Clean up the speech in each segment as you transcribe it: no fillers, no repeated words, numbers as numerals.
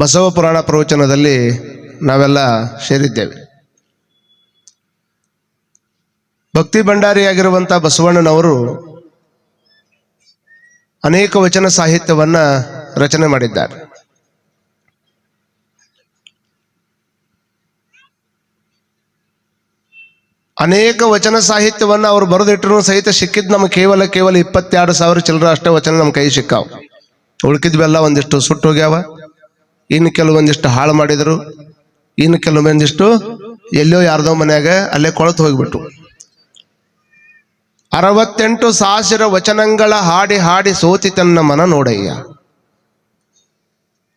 ಬಸವ ಪುರಾಣ ಪ್ರವಚನದಲ್ಲಿ ನಾವೆಲ್ಲ ಸೇರಿದ್ದೇವೆ. ಭಕ್ತಿ ಭಂಡಾರಿಯಾಗಿರುವಂಥ ಬಸವಣ್ಣನವರು ಅನೇಕ ವಚನ ಸಾಹಿತ್ಯವನ್ನ ರಚನೆ ಮಾಡಿದ್ದಾರೆ. ಅನೇಕ ವಚನ ಸಾಹಿತ್ಯವನ್ನ ಅವರು ಬರೆದಿಟ್ಟರು ಸಹಿತ ಸಿಕ್ಕಿದ್ ನಮ್ಗೆ ಕೇವಲ 22,000 ಚಿಲ್ಲರೆ ಅಷ್ಟೇ ವಚನ ನಮ್ಮ ಕೈ ಸಿಕ್ಕಾವ. ಉಳ್ಕಿದ್ವೆಲ್ಲ ಒಂದಿಷ್ಟು ಸುಟ್ಟು ಹೋಗ್ಯಾವ, ಇನ್ನು ಕೆಲವೊಂದಿಷ್ಟು ಹಾಳು ಮಾಡಿದರು, ಇನ್ನು ಕೆಲವೊಂದಿಷ್ಟು ಎಲ್ಲೋ ಯಾರ್ದೋ ಮನ್ಯಾಗ ಅಲ್ಲೇ ಕೊಳತು ಹೋಗ್ಬಿಟ್ಟು. 68,000 ವಚನಗಳ ಹಾಡಿ ಹಾಡಿ ಸೋತಿ ತನ್ನ ಮನ ನೋಡಯ್ಯ.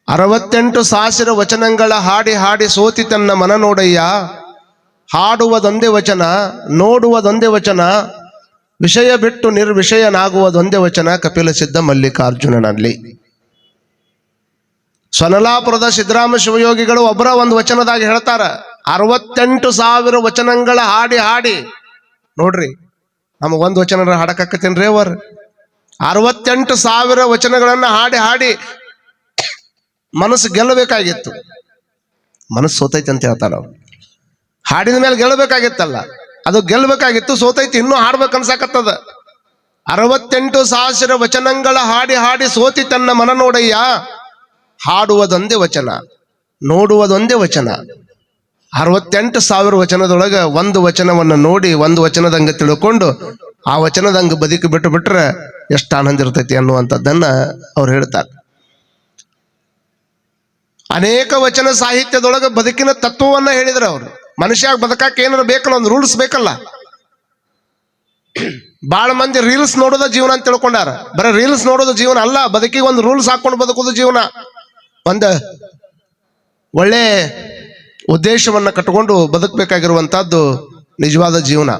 68,000 ವಚನಗಳ ಹಾಡಿ ಹಾಡಿ ಸೋತಿ ತನ್ನ ಮನ ನೋಡಯ್ಯ. ಹಾಡುವುದೊಂದೇ ವಚನ, ನೋಡುವುದೊಂದೇ ವಚನ, ವಿಷಯ ಬಿಟ್ಟು ನಿರ್ವಿಷಯನಾಗುವುದೊಂದೇ ವಚನ ಕಪಿಲ ಸಿದ್ಧ ಮಲ್ಲಿಕಾರ್ಜುನನಲ್ಲಿ. ಸ್ವನಲಾಪುರದ ಸಿದ್ದರಾಮ ಶಿವಯೋಗಿಗಳು ಒಬ್ಬರ ಒಂದು ವಚನದಾಗ ಹೇಳ್ತಾರ, 68,000 ವಚನಗಳ ಹಾಡಿ ಹಾಡಿ. ನೋಡ್ರಿ, ನಮಗ ಒಂದು ವಚನ ಹಾಡಕ್ಕಾಕತ್ತೇನ್ರಿ ಅವರ್? 68,000 ವಚನಗಳನ್ನ ಹಾಡಿ ಹಾಡಿ ಮನಸ್ಸು ಗೆಲ್ಲಬೇಕಾಗಿತ್ತು. ಮನಸ್ಸು ಸೋತೈತಿ ಅಂತ ಹೇಳ್ತಾರ ಅವ್ರು. ಹಾಡಿದ ಮೇಲೆ ಗೆಲ್ಲಬೇಕಾಗಿತ್ತಲ್ಲ, ಅದು ಗೆಲ್ಲಬೇಕಾಗಿತ್ತು, ಸೋತೈತಿ, ಇನ್ನೂ ಹಾಡ್ಬೇಕು ಅನ್ಸಾಕತ್ತದ. 68,000 ವಚನಗಳ ಹಾಡಿ ಹಾಡಿ ಸೋತಿ ತನ್ನ ಮನ ನೋಡಯ್ಯ. ಹಾಡುವುದೊಂದೇ ವಚನ, ನೋಡುವುದೊಂದೇ ವಚನ. 68,000 ವಚನದೊಳಗೆ ಒಂದು ವಚನವನ್ನು ನೋಡಿ ಒಂದು ವಚನದಂಗ ತಿಳ್ಕೊಂಡು ಆ ವಚನದಂಗ ಬದುಕಿ ಬಿಟ್ಟು ಬಿಟ್ರೆ ಎಷ್ಟು ಆನಂದ ಇರ್ತೈತಿ ಅನ್ನುವಂಥದ್ದನ್ನ ಅವ್ರು ಹೇಳ್ತಾರೆ. ಅನೇಕ ವಚನ ಸಾಹಿತ್ಯದೊಳಗೆ ಬದುಕಿನ ತತ್ವವನ್ನ ಹೇಳಿದ್ರು ಅವರು. ಮನುಷ್ಯಾಗ ಬದುಕಕ್ಕೆ ಏನಾರು ಬೇಕಲ್ಲ, ಒಂದು ರೂಲ್ಸ್ ಬೇಕಲ್ಲ. ಬಾಳ ಮಂದಿ ರೀಲ್ಸ್ ನೋಡೋದ ಜೀವನ ಅಂತ ತಿಳ್ಕೊಂಡಾರ. ಬರೀ ರೀಲ್ಸ್ ನೋಡೋದು ಜೀವನ ಅಲ್ಲ, ಬದುಕಿಗೆ ಒಂದು ರೂಲ್ಸ್ ಹಾಕೊಂಡು ಬದುಕೋದು ಜೀವನ. ಒಂದು ಒಳ್ಳೆ ಉದ್ದೇಶವನ್ನ ಕಟ್ಟಿಕೊಂಡು ಬದುಕಬೇಕಾಗಿರುವಂತಹದ್ದು ನಿಜವಾದ ಜೀವನ.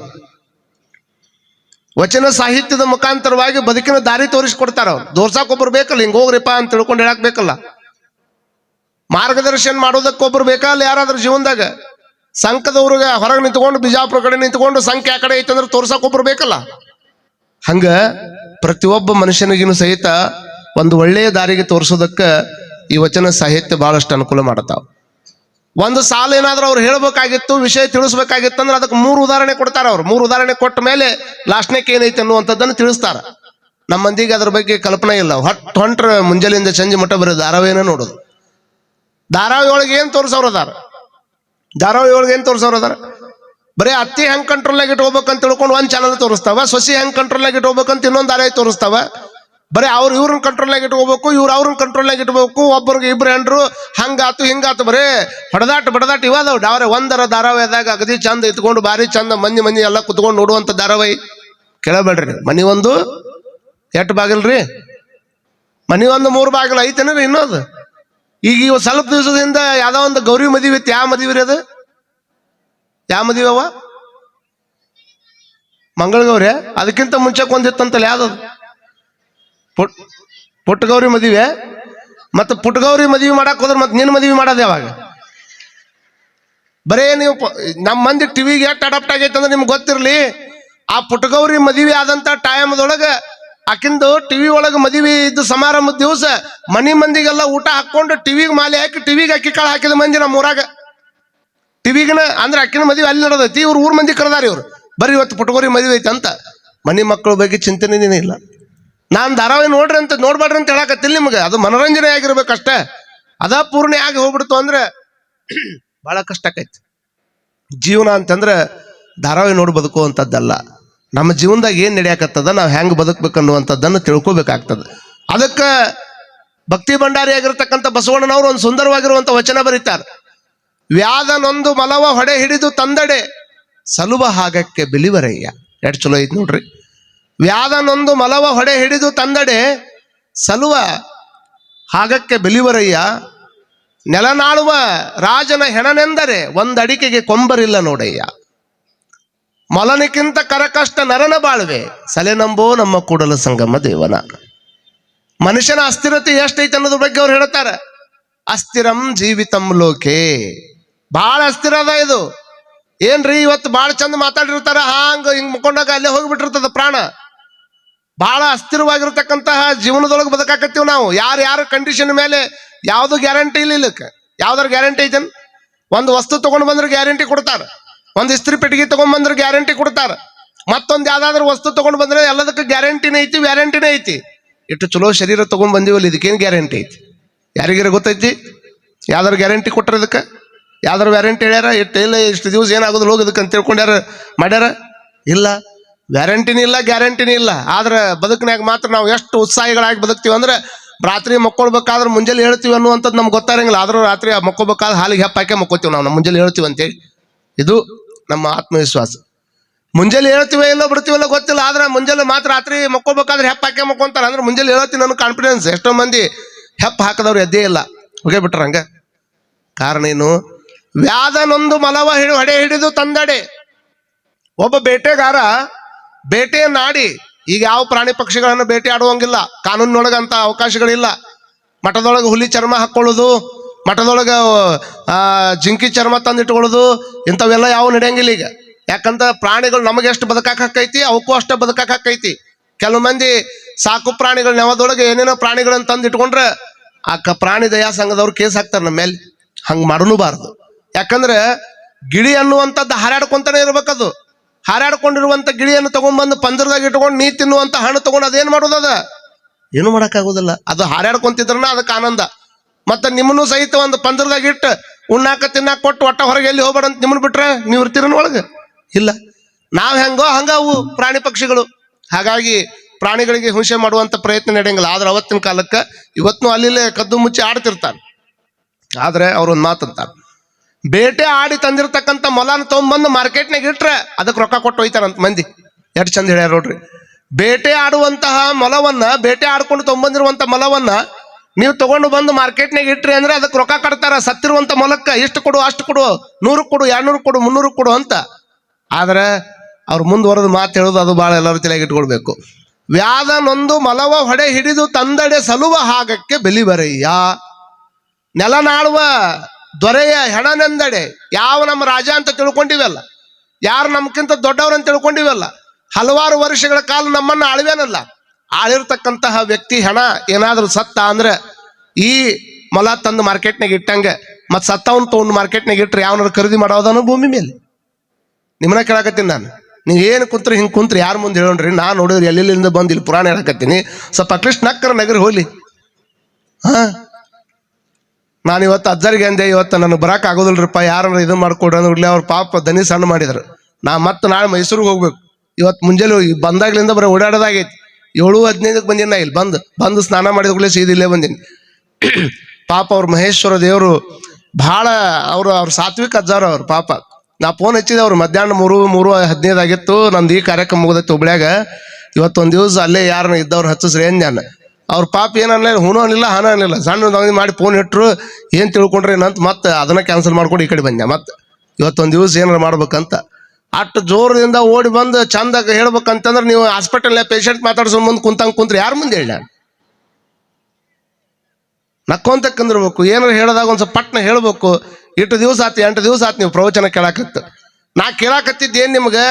ವಚನ ಸಾಹಿತ್ಯದ ಮುಖಾಂತರವಾಗಿ ಬದುಕಿನ ದಾರಿ ತೋರಿಸ್ಕೊಡ್ತಾರ ಅವ್ರು. ದೋರ್ಸಾಕೊಬ್ರು ಬೇಕಲ್ಲ, ಹಿಂಗ ಹೋಗ್ರಿಪ್ಪ ಅಂತ ತಿಳ್ಕೊಂಡು ಹೇಳಕ್ ಬೇಕಲ್ಲ. ಮಾರ್ಗದರ್ಶನ ಮಾಡೋದಕ್ಕೊಬ್ರು ಬೇಕಲ್ಲ ಯಾರಾದ್ರೂ ಜೀವನದಾಗ. ಸಂಕದವ್ರಿಗೆ ಹೊರಗೆ ನಿಂತ್ಕೊಂಡು, ಬಿಜಾಪುರ ಕಡೆ ನಿಂತ್ಕೊಂಡು ಸಂಖ್ಯೆ ಆ ಕಡೆ ಐತಂದ್ರೆ ತೋರ್ಸಕ್ಕೊಬ್ರು ಬೇಕಲ್ಲ. ಹಂಗ ಪ್ರತಿಯೊಬ್ಬ ಮನುಷ್ಯನಿಗಿನೂ ಸಹಿತ ಒಂದು ಒಳ್ಳೆಯ ದಾರಿಗೆ ತೋರಿಸೋದಕ್ಕೆ ಈ ವಚನ ಸಾಹಿತ್ಯ ಬಹಳಷ್ಟು ಅನುಕೂಲ ಮಾಡತಾವ. ಒಂದು ಸಾಲ ಏನಾದ್ರೂ ಅವ್ರು ಹೇಳ್ಬೇಕಾಗಿತ್ತು, ವಿಷಯ ತಿಳಿಸ್ಬೇಕಾಗಿತ್ತು ಅಂದ್ರೆ ಅದಕ್ಕೆ 3 ಉದಾಹರಣೆ ಕೊಡ್ತಾರ ಅವ್ರು. 3 ಉದಾಹರಣೆ ಕೊಟ್ಟ ಮೇಲೆ ಲಾಸ್ಟ್ನೇಕ್ ಏನೈತೆ ಅನ್ನುವಂಥದ್ದನ್ನು ತಿಳಿಸ್ತಾರ. ನಮ್ಮ ಮಂದಿಗೆ ಅದ್ರ ಬಗ್ಗೆ ಕಲ್ಪನೆ ಇಲ್ಲ. ಹೊಂಟ್ರ ಮುಂಜಾನೆಯಿಂದ ಸಂಜೆ ಮಟ್ಟ ಬರೀ ಧಾರಾವಾಹಿನ ನೋಡೋದು. ಧಾರಾವಾಹಿ ಒಳಗೆ ಏನ್ ತೋರ್ಸೋರು ಅದಾರ? ಧಾರಾವಾಹಿ ಒಳಗೆ ಏನ್ ತೋರ್ಸೋರು ಅದಾರ? ಬರೀ ಅತ್ತಿ ಹೆಂಗ್ ಕಂಟ್ರೋಲ್ನಾಗ ಇಟ್ಕೋಬೇಕಂತ ತಿಳ್ಕೊಂಡು ಒಂದ್ ಚಾನಲ್ ತೋರಿಸ್ತಾವ, ಸೊಸಿ ಹೆಂಗ್ ಕಂಟ್ರೋಲ್ನಾಗ ಇಟ್ಕೋಬೇಕಂತ ಇನ್ನೊಂದು ಧಾರಾವಾಹಿ ತೋರಿಸ್ತಾವ. ಬರೀ ಇವ್ರನ್ನ ಕಂಟ್ರೋಲ್ನಾಗ ಇಟ್ಕೋಬೇಕು, ಅವ್ರನ್ನ ಕಂಟ್ರೋಲ್ನಾಗ ಇಟ್ಕೋಬೇಕು, ಒಬ್ಬರಿಗೆ ಇಬ್ರು ಹೆಂಡ್ರು ಹಂಗಾತು ಹಿಂಗಾತು, ಬರೇ ಬಡದಾಟ ಇವಾದವ್ ಡಾವ್ರೆ. ಒಂದರ ಧಾರಾವಾಹಿದಾಗ ಅಗದಿ ಚಂದ ಇತ್ಕೊಂಡು ಭಾರಿ ಚಂದ ಮಂದಿ ಎಲ್ಲ ಕುತ್ಕೊಂಡು ನೋಡುವಂತ ಧಾರಾವಾಹಿ ಕೇಳಬೇಡ್ರಿ. ಮನಿ ಒಂದು ಎಟ್ಟು ಬಾಗಿಲ್ರಿ? ಮನಿ ಒಂದು 3 ಬಾಗಿಲು ಐತೇನ್ರಿ ಇನ್ನೋದು. ಈಗ ಇವ್ ಸ್ವಲ್ಪ ದಿವಸದಿಂದ ಯಾವ್ದೋ ಒಂದು ಗೌರಿ ಮದುವೆ ಇತ್ತು. ಯಾವ ಮದುವೆ ರೀ ಅದು? ಯಾವ ಮದುವೆ ಅವ? ಮಂಗಳಗೌರಿ. ಅದಕ್ಕಿಂತ ಮುಂಚೆ ಒಂದಿತ್ತಂತಲ್ಲ, ಯಾವ್ದದು? ಪುಟ್ಟಗೌರಿ ಮದುವೆ. ಮತ್ತೆ ಪುಟ್ಟಗೌರಿ ಮದುವೆ ಮಾಡಕ್ ಹೋದ್ರೆ ಮತ್ತೆ ನಿನ್ನ ಮದುವೆ ಮಾಡೋದು ಯಾವಾಗ? ಬರೇ ನೀವು ನಮ್ಮ ಮಂದಿ ಟಿವಿಗೆ ಎಷ್ಟು ಅಡಾಪ್ಟ್ ಆಗೈತೆ ಅಂದ್ರೆ ನಿಮ್ಗೆ ಗೊತ್ತಿರ್ಲಿ. ಆ ಪುಟ್ಟಗೌರಿ ಮದುವೆ ಆದಂತ ಟೈಮ್ದೊಳಗೆ ಆಕಿಂದು ಟಿವಿ ಒಳಗೆ ಮದುವೆ ಇದ್ದು ಸಮಾರಂಭದ ದಿವಸ ಮನಿ ಮಂದಿಗೆಲ್ಲ ಊಟ ಹಾಕೊಂಡು ಟಿವಿಗೆ ಮಾಲೆ ಹಾಕಿ ಟಿವಿಗೆ ಅಕ್ಕಿ ಕಾಳು ಹಾಕಿದ ಮಂದಿ ನಮ್ಮ ಊರಾಗ. ಟಿವಿಗನ ಅಂದ್ರೆ ಅಕ್ಕಿನ ಮದುವೆ ಅಲ್ಲಿ ನಡೆದೈತಿ. ಇವ್ರು ಊರ್ ಮಂದಿ ಕರೆದಾರ. ಇವ್ರು ಬರೀ ಇವತ್ತು ಪುಟ್ಟಗೌರಿ ಮದುವೆ ಐತೆ ಅಂತ. ಮನಿ ಮಕ್ಕಳ ಬಗ್ಗೆ ಚಿಂತನೆನೇ ಇಲ್ಲ. ನಾನು ಧಾರಾವಾಹಿ ನೋಡ್ಬೇಡ್ರಿ ಅಂತ ಹೇಳಕತ್ತಿಲ್ಲ ನಿಮ್ಗೆ. ಅದು ಮನೋರಂಜನೆ ಆಗಿರ್ಬೇಕಷ್ಟೇ. ಅದ ಪೂರ್ಣೆ ಆಗಿ ಹೋಗ್ಬಿಡ್ತು ಅಂದ್ರೆ ಬಹಳ ಕಷ್ಟ ಆಕೈತಿ. ಜೀವನ ಅಂತಂದ್ರೆ ಧಾರಾವಾಹಿ ನೋಡಿ ಬದುಕುವಂಥದ್ದಲ್ಲ. ನಮ್ಮ ಜೀವನದಾಗ ಏನ್ ನಡೆಯಕತ್ತದ, ನಾವು ಹೆಂಗ್ ಬದುಕ್ಬೇಕನ್ನುವಂಥದ್ದನ್ನು ತಿಳ್ಕೊಬೇಕಾಗ್ತದೆ. ಅದಕ್ಕೆ ಭಕ್ತಿ ಭಂಡಾರಿ ಆಗಿರ್ತಕ್ಕಂಥ ಬಸವಣ್ಣನವರು ಒಂದು ಸುಂದರವಾಗಿರುವಂತ ವಚನ ಬರೀತಾರೆ. ವ್ಯಾಧನೊಂದು ಮಲವ ಹೊಡೆ ಹಿಡಿದು ತಂದಡೆ ಸಲುವ ಹಾಗಕ್ಕೆ ಬಿಲಿವರಯ್ಯ. ಎಷ್ಟು ಚಲೋ ಐತಿ ನೋಡ್ರಿ. ವ್ಯಾಧನೊಂದು ಮಲವ ಹೊಡೆ ಹಿಡಿದು ತಂದಡೆ ಸಲುವ ಹಾಗಕ್ಕೆ ಬೆಲಿವರಯ್ಯ. ನೆಲನಾಳುವ ರಾಜನ ಹೆಣನೆಂದರೆ ಒಂದಡಿಕೆಗೆ ಕೊಂಬರಿಲ್ಲ ನೋಡಯ್ಯ. ಮೊಲನಿಕ್ಕಿಂತ ಕರಕಷ್ಟ ನರನ ಬಾಳ್ವೆ ಸಲೆನಂಬೋ ನಮ್ಮ ಕೂಡಲ ಸಂಗಮ ದೇವನ. ಮನುಷ್ಯನ ಅಸ್ಥಿರತೆ ಎಷ್ಟೈತೆ ಅನ್ನೋದ್ರ ಬಗ್ಗೆ ಅವ್ರು ಹೇಳ್ತಾರೆ. ಅಸ್ಥಿರಂ ಜೀವಿತಂ ಲೋಕೆ. ಬಹಳ ಅಸ್ಥಿರ ಅದ ಇದು. ಏನ್ರಿ ಇವತ್ತು ಬಹಳ ಚಂದ ಮಾತಾಡಿರ್ತಾರ, ಹಿಂಗ್ ಮುಕ್ಕೊಂಡಾಗ ಅಲ್ಲೇ ಹೋಗ್ಬಿಟ್ಟಿರ್ತದ ಪ್ರಾಣ. ಬಹಳ ಅಸ್ಥಿರವಾಗಿರ್ತಕ್ಕಂತಹ ಜೀವನದೊಳಗೆ ಬದುಕಾಕತ್ತೀವಿ ನಾವು. ಯಾರ ಕಂಡೀಷನ್ ಮೇಲೆ ಯಾವ್ದು ಗ್ಯಾರಂಟಿ ಇಲ್ಲ ಇಲ್ಲಕ್ಕೆ. ಯಾವ್ದಾರು ಗ್ಯಾರಂಟಿ ಐತನ್? ಒಂದು ವಸ್ತು ತಗೊಂಡ್ ಬಂದ್ರೆ ಗ್ಯಾರಂಟಿ ಕೊಡ್ತಾರ, ಒಂದು ಇಸ್ತ್ರಿ ಪೆಟ್ಟಿಗೆ ತಗೊಂಡ್ ಬಂದ್ರೆ ಗ್ಯಾರಂಟಿ ಕೊಡ್ತಾರ, ಮತ್ತೊಂದು ಯಾವ್ದಾದ್ರು ವಸ್ತು ತಗೊಂಡ್ ಬಂದ್ರೆ ಎಲ್ಲದಕ್ಕೆ ಗ್ಯಾರಂಟಿನೇ ಐತಿ, ವ್ಯಾರಂಟಿನೇ ಐತಿ. ಇಟ್ಟು ಚಲೋ ಶರೀರ ತಗೊಂಡ್ ಬಂದಿವಲ್ಲ, ಇದಕ್ಕೇನು ಗ್ಯಾರಂಟಿ ಐತಿ? ಯಾರಿಗಾರ ಗೊತ್ತೈತಿ? ಯಾವ್ದಾರು ಗ್ಯಾರಂಟಿ ಕೊಟ್ರ ಇದಕ್ಕೆ? ಯಾವ್ದಾರು ವ್ಯಾರಂಟಿ ಹೇಳ್ಯಾರ? ಇಲ್ಲ ಇಷ್ಟು ದಿವಸ ಏನಾಗೋದು ಹೋಗಿ ಇದಕ್ಕೆ ಅಂತ ತಿಳ್ಕೊಂಡ್ಯಾರ ಮಾಡ್ಯಾರ? ಇಲ್ಲ, ವ್ಯಾರಂಟಿನೇ ಇಲ್ಲ, ಗ್ಯಾರಂಟಿನೇ ಇಲ್ಲ. ಆದ್ರೆ ಬದುಕಿನಾಗ ಮಾತ್ರ ನಾವು ಎಷ್ಟು ಉತ್ಸಾಹಿಗಳಾಗಿ ಬದುಕ್ತೀವಿ ಅಂದ್ರೆ, ರಾತ್ರಿ ಮಕ್ಕೊಳ್ಬೇಕಾದ್ರೆ ಮುಂಜಾನೆ ಹೇಳ್ತೀವಿ ಅನ್ನುವಂಥದ್ದು ನಮ್ಗೆ ಗೊತ್ತಾರಂಗಿಲ್ಲ. ಆದ್ರೂ ರಾತ್ರಿ ಮಕ್ಕೋಬೇಕಾದ್ರೆ ಹಾಲಿಗೆ ಹೆಪ್ಪ ಹಾಕಿ ಮಕ್ಕೋತೀವಿ ನಾವು ಮುಂಜಾನೆ ಹೇಳ್ತೀವಿ ಅಂತೇಳಿ. ಇದು ನಮ್ಮ ಆತ್ಮವಿಶ್ವಾಸ. ಮುಂಜಾನೆ ಹೇಳ್ತೀವಿ ಎಲ್ಲೋ ಬಿಡ್ತೀವಲ್ಲ ಗೊತ್ತಿಲ್ಲ, ಆದ್ರೆ ಮುಂಜಾನೆ ಮಾತ್ರ ರಾತ್ರಿ ಮಕ್ಕೋಬೇಕಾದ್ರೆ ಹೆಪ್ಪ ಹಾಕಿ ಮಕ್ಕೊಂತಾರೆ. ಅಂದ್ರೆ ಮುಂಜಾನೆ ಹೇಳ್ತೀನಿ ನನ್ನ ಕಾನ್ಫಿಡೆನ್ಸ್. ಎಷ್ಟೋ ಮಂದಿ ಹೆಪ್ಪ ಹಾಕದವ್ರು ಎದ್ದೇ ಇಲ್ಲ, ಹೋಗೇ ಬಿಟ್ರ ಹಂಗ. ಕಾರಣ ಏನು? ವ್ಯಾಧನೊಂದು ಮಲವ ಹೊಡೆ ಹಿಡಿದು ತಂದಡೆ. ಒಬ್ಬ ಬೇಟೆಗಾರ ಬೇಟೆಯನ್ನಾಡಿ, ಈಗ ಯಾವ ಪ್ರಾಣಿ ಪಕ್ಷಿಗಳನ್ನು ಬೇಟೆ ಆಡುವಂಗಿಲ್ಲ, ಕಾನೂನಿನೊಳಗಂತ ಅವಕಾಶಗಳಿಲ್ಲ. ಮಠದೊಳಗೆ ಹುಲಿ ಚರ್ಮ ಹಾಕೊಳ್ಳೋದು, ಮಠದೊಳಗೆ ಜಿಂಕಿ ಚರ್ಮ ತಂದಿಟ್ಕೊಳ್ಳೋದು, ಇಂಥವೆಲ್ಲ ಯಾವ ನಡೆಯಂಗಿಲ್ಲ ಈಗ. ಯಾಕಂತ ಪ್ರಾಣಿಗಳು ನಮಗೆ ಎಷ್ಟು ಬದುಕಾಕೈತಿ, ಅವಕ್ಕೂ ಅಷ್ಟೇ ಬದುಕಾಕೈತಿ. ಕೆಲವು ಮಂದಿ ಸಾಕು ಪ್ರಾಣಿಗಳು ನೆವದೊಳಗೆ ಏನೇನೋ ಪ್ರಾಣಿಗಳನ್ನ ತಂದು ಇಟ್ಕೊಂಡ್ರೆ ಆ ಪ್ರಾಣಿ ದಯಾ ಸಂಘದವ್ರು ಕೇಸ್ ಹಾಕ್ತಾರೆ ನಮ್ಮ ಮೇಲೆ. ಹಂಗೆ ಮಾಡಲೂಬಾರ್ದು. ಯಾಕಂದ್ರೆ ಗಿಳಿ ಅನ್ನುವಂಥದ್ದು ಹಾರಾಡ್ಕೊಂತಾನೆ ಇರ್ಬೇಕದು. ಹಾರಾಡ್ಕೊಂಡಿರುವಂಥ ಗಿಳಿಯನ್ನು ತಗೊಂಡ್ಬಂದು ಪಂಜರದಾಗ ಇಟ್ಕೊಂಡು ನೀ ತಿನ್ನುವಂಥ ಹಣ್ಣು ತಗೊಂಡು ಅದೇನು ಮಾಡೋದದ? ಏನು ಮಾಡೋಕ್ಕಾಗೋದಿಲ್ಲ. ಅದು ಹಾರಾಡ್ಕೊಂತಿದ್ರನ ಅದಕ್ಕೆ ಆನಂದ. ಮತ್ತೆ ನಿಮ್ಮನ್ನು ಸಹಿತ ಒಂದು ಪಂಜರದಾಗ ಇಟ್ಟು ಉಣ್ಣಾಕ ತಿನ್ನಾಕ ಕೊಟ್ಟು ಒಟ್ಟ ಹೊರಗೆ ಎಲ್ಲಿ ಹೋಗ್ಬೇಡ ಅಂತ ನಿಮ್ಮನ್ನು ಬಿಟ್ರೆ ನೀವು ಇರ್ತೀರನ್ ಒಳಗೆ? ಇಲ್ಲ. ನಾವ್ ಹೆಂಗೋ ಹಂಗ ಅವು ಪ್ರಾಣಿ ಪಕ್ಷಿಗಳು. ಹಾಗಾಗಿ ಪ್ರಾಣಿಗಳಿಗೆ ಹಿಂಸೆ ಮಾಡುವಂತ ಪ್ರಯತ್ನ ನಡೆಯಂಗಿಲ್ಲ. ಆದ್ರೆ ಅವತ್ತಿನ ಕಾಲಕ್ಕೆ ಇವತ್ತು ಅಲ್ಲಿಲ್ಲೇ ಕದ್ದು ಮುಚ್ಚಿ ಆಡ್ತಿರ್ತಾರೆ. ಆದ್ರೆ ಅವ್ರೊಂದು ಮಾತಂತಾರೆ, ಬೇಟೆ ಆಡಿ ತಂದಿರ್ತಕ್ಕಂಥ ಮೊಲನ ತಗೊಂಡ್ಬಂದು ಮಾರ್ಕೆಟ್ನಾಗ ಇಟ್ರೆ ಅದಕ್ಕೆ ರೊಕ್ಕ ಕೊಟ್ಟು ಹೋಯ್ತಾರಂತ ಮಂದಿ. ಎಷ್ಟು ಚಂದ ಹೇಳ್ಯಾರ ನೋಡ್ರಿ. ಬೇಟೆ ಆಡುವಂತಹ ಮೊಲವನ್ನ, ಬೇಟೆ ಆಡ್ಕೊಂಡು ತೊಗೊಂಬಂದಿರುವಂತ ಮೊಲವನ್ನ ನೀವು ತಗೊಂಡು ಬಂದು ಮಾರ್ಕೆಟ್ನಾಗ ಇಟ್ರಿ ಅಂದ್ರೆ ಅದಕ್ಕೆ ರೊಕ್ಕ ಕಟ್ತಾರ. ಸತ್ತಿರುವಂತ ಮೊಲಕ್ಕ ಇಷ್ಟು ಕೊಡು, ಅಷ್ಟು ಕೊಡು, 100 ಕೊಡು, 200 ಕೊಡು, 300 ಕೊಡು ಅಂತ. ಆದ್ರೆ ಅವ್ರು ಮುಂದುವರೆದು ಮಾತು ಹೇಳೋದು ಅದು ಭಾಳ ಎಲ್ಲರೂ ತಲೆಗೆ ಇಟ್ಕೊಳ್ಬೇಕು. ವ್ಯಾಧನೊಂದು ಮಲವ ಹೊಡೆ ಹಿಡಿದು ತಂದಡೆ ಸಲುವ ಹಾಗಕ್ಕೆ ಬೆಲಿ ಬರಯ್ಯ. ನೆಲನಾಳುವ ದೊರೆಯ ಹೆಣನೆಂದಡೆ. ಯಾವ ನಮ್ಮ ರಾಜ ಅಂತ ತಿಳ್ಕೊಂಡಿವಲ್ಲ, ಯಾರು ನಮ್ಗಿಂತ ದೊಡ್ಡವ್ರಂತ ತಿಳ್ಕೊಂಡಿವಲ್ಲ, ಹಲವಾರು ವರ್ಷಗಳ ಕಾಲ ನಮ್ಮನ್ನ ಆಳ್ವೇನಲ್ಲ, ಆಳಿರ್ತಕ್ಕಂತಹ ವ್ಯಕ್ತಿ ಹೆಣ ಏನಾದ್ರೂ ಸತ್ತ ಅಂದ್ರೆ ಈ ಮೊಲ ತಂದು ಮಾರ್ಕೆಟ್ನಾಗ ಇಟ್ಟಂಗೆ ಮತ್ ಸತ್ತವನ್ ತಗೊಂಡು ಮಾರ್ಕೆಟ್ನಾಗ ಇಟ್ರೆ ಯಾವನಾರು ಖರೀದಿ ಮಾಡೋದನ್ನು ಭೂಮಿ ಮೇಲೆ? ನಿಮ್ಮನ್ನ ಕೇಳಾಕತ್ತೀನಿ ನಾನು. ನೀವು ಏನು ಕುಂತ್ರಿ ಹಿಂಗೆ ಕುಂತ್ರಿ ಯಾರು ಮುಂದೆ ಹೇಳೋಣ್ರಿ? ನಾನು ನೋಡಿದ್ರಿ ಎಲ್ಲಿಂದ ಬಂದು ಇಲ್ಲಿ ಪುರಾಣ ಹೇಳಕತ್ತೀನಿ. ಸ್ವಲ್ಪ ಅಟ್ಲೀಸ್ಟ್ ನಕ್ಕರ ನಗರಿ ಹೋಲಿ. ನಾನು ಇವತ್ತು ಅಜ್ಜರಿಗೆ ಅಂದೆ, ಇವತ್ತು ನನಗೆ ಬರಕ್ಕೆ ಆಗೋದಿಲ್ರಪ್ಪ, ಯಾರನ್ನ ಇದು ಮಾಡ್ಕೊಡ್ರಿ ಅಂದ್ರೆ ಅವ್ರ ಪಾಪ ದನಿ ಸಣ್ಣ ಮಾಡಿದ್ರು. ನಾ ಮತ್ತೆ ನಾಳೆ ಮೈಸೂರಿಗೆ ಹೋಗ್ಬೇಕು. ಇವತ್ತು ಮುಂಜಾನೆ ಬಂದಾಗ್ಲಿಂದ ಬರೀ ಓಡಾಡೋದಾಗೈತಿ. 7:15 ಬಂದಿನ ಇಲ್ಲಿ ಬಂದು ಸ್ನಾನ ಮಾಡಿದ ಸೀದಿಲ್ಲೇ ಬಂದೀನಿ. ಪಾಪ ಅವ್ರ ಮಹೇಶ್ವರ ದೇವರು ಭಾಳ ಅವ್ರ ಸಾತ್ವಿಕ ಅಜ್ಜಾರ ಅವ್ರು. ಪಾಪ ನಾ ಫೋನ್ ಹಚ್ಚಿದೆ, ಅವ್ರು ಮಧ್ಯಾಹ್ನ 3:15 ಆಗಿತ್ತು. ನಂದು ಈ ಕಾರ್ಯಕ್ರಮ ಮುಗಿದೈತಿ ಹುಬ್ಳ್ಯಾಗ. ಇವತ್ತೊಂದು ದಿವಸ ಅಲ್ಲೇ ಯಾರನ್ನ ಇದ್ದವ್ರು ಹಚ್ಚಿಸ್ರಿ ಏನ್ ನಾನು. ಅವ್ರ ಪಾಪ ಏನಲ್ಲ, ಹೂನು ಅನ್ನಿಲ್ಲ ಹಾನ ಅನ್ನಿಲ್ಲ, ಸಣ್ಣ ಮಾಡಿ ಫೋನ್ ಇಟ್ಟರು. ಏನು ತಿಳ್ಕೊಂಡ್ರಿ ಏನಂತ ಮತ್ತೆ ಅದನ್ನ ಕ್ಯಾನ್ಸಲ್ ಮಾಡ್ಕೊಂಡು ಈ ಕಡೆ ಬಂದೆ. ಮತ್ತೆ ಇವತ್ತೊಂದು ದಿವಸ ಏನಾರು ಮಾಡ್ಬೇಕಂತ ಅಷ್ಟು ಜೋರದಿಂದ ಓಡಿ ಬಂದು ಚಂದಾಗ ಹೇಳ್ಬೇಕಂತಂದ್ರೆ, ನೀವು ಹಾಸ್ಪಿಟಲ್ನ ಪೇಷಂಟ್ ಮಾತಾಡ್ಸೋ ಮುಂದೆ ಕುಂತ್ರಿ ಯಾರು ಮುಂದೆ ಹೇಳ? ನಕ್ಕೊಂತ ಕಂದಿರ್ಬೇಕು. ಏನಾರು ಹೇಳಿದಾಗ ಒಂದು ಸ್ವಲ್ಪ ಪಟ್ನ ಹೇಳ್ಬೇಕು. ಇಷ್ಟು ದಿವಸ ಆತು, 8 ದಿವಸ ಆತು ನೀವು ಪ್ರವಚನ ಕೇಳಾಕತ್ತು. ನಾ ಕೇಳಾಕತ್ತಿದ್ದೇನು ನಿಮ್ಗೆ?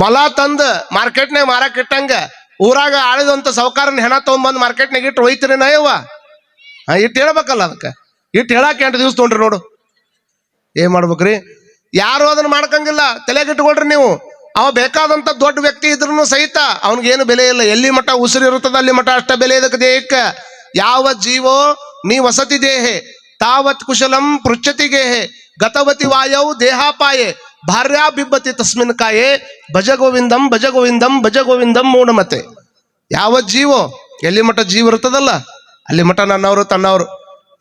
ಮೊಲ ತಂದು ಮಾರ್ಕೆಟ್ನಾಗ ಮಾರಾಕ ಇಟ್ಟಂಗ ಊರಾಗ ಆಳಿದಂತ ಸೌಕಾರನ ಹೆಣ ತಗೊಂಡ್ಬಂದು ಮಾರ್ಕೆಟ್ನಾಗ ಇಟ್ಟು ಒಯ್ತೀರಿ ನಾಯವ್ವ? ಇಟ್ಟು ಹೇಳ್ಬೇಕಲ್ಲ. ಅದಕ್ಕೆ ಇಟ್ಟು ಹೇಳಾಕ 8 ದಿವಸ ತೊಗೊಂಡ್ರಿ ನೋಡು. ಏನ್ ಮಾಡ್ಬೇಕ್ರಿ? ಯಾರು ಅದನ್ನ ಮಾಡ್ಕಂಗಿಲ್ಲ. ತಲೆಗಿಟ್ಕೊಳ್ರಿ ನೀವು. ಅವ ಬೇಕಾದಂತ ದೊಡ್ಡ ವ್ಯಕ್ತಿ ಇದ್ರೂ ಸಹಿತ ಅವನಿಗೇನು ಬೆಲೆ ಇಲ್ಲ. ಎಲ್ಲಿ ಮಠ ಉಸಿರು ಇರುತ್ತದ ಅಲ್ಲಿ ಮಠ ಅಷ್ಟ ಬೆಲೆ ಇದಕ್ಕೆ ದೇಹಕ್ಕೆ. ಯಾವ ಜೀವೋ ನೀ ವಸತಿ ದೇಹೆ ತಾವತ್ ಕುಶಲಂ ಪೃಚ್ಛತಿ ಗೇಹೆ ಗತವತಿ ವಾಯವು ದೇಹಾಪಾಯೆ ಭಾರ್ಯಾ ಬಿಬ್ಬತಿ ತಸ್ಮಿನ್ ಕಾಯೆ ಭಜ ಗೋವಿಂದಂ ಭಜ ಗೋವಿಂದಂ ಭಜ ಗೋವಿಂದಂ ಮೂಢಮತೆ. ಯಾವ ಜೀವೋ ಎಲ್ಲಿ ಮಠ ಜೀವ ಇರ್ತದಲ್ಲ ಅಲ್ಲಿ ಮಠ ನನ್ನವರು ತನ್ನವರು.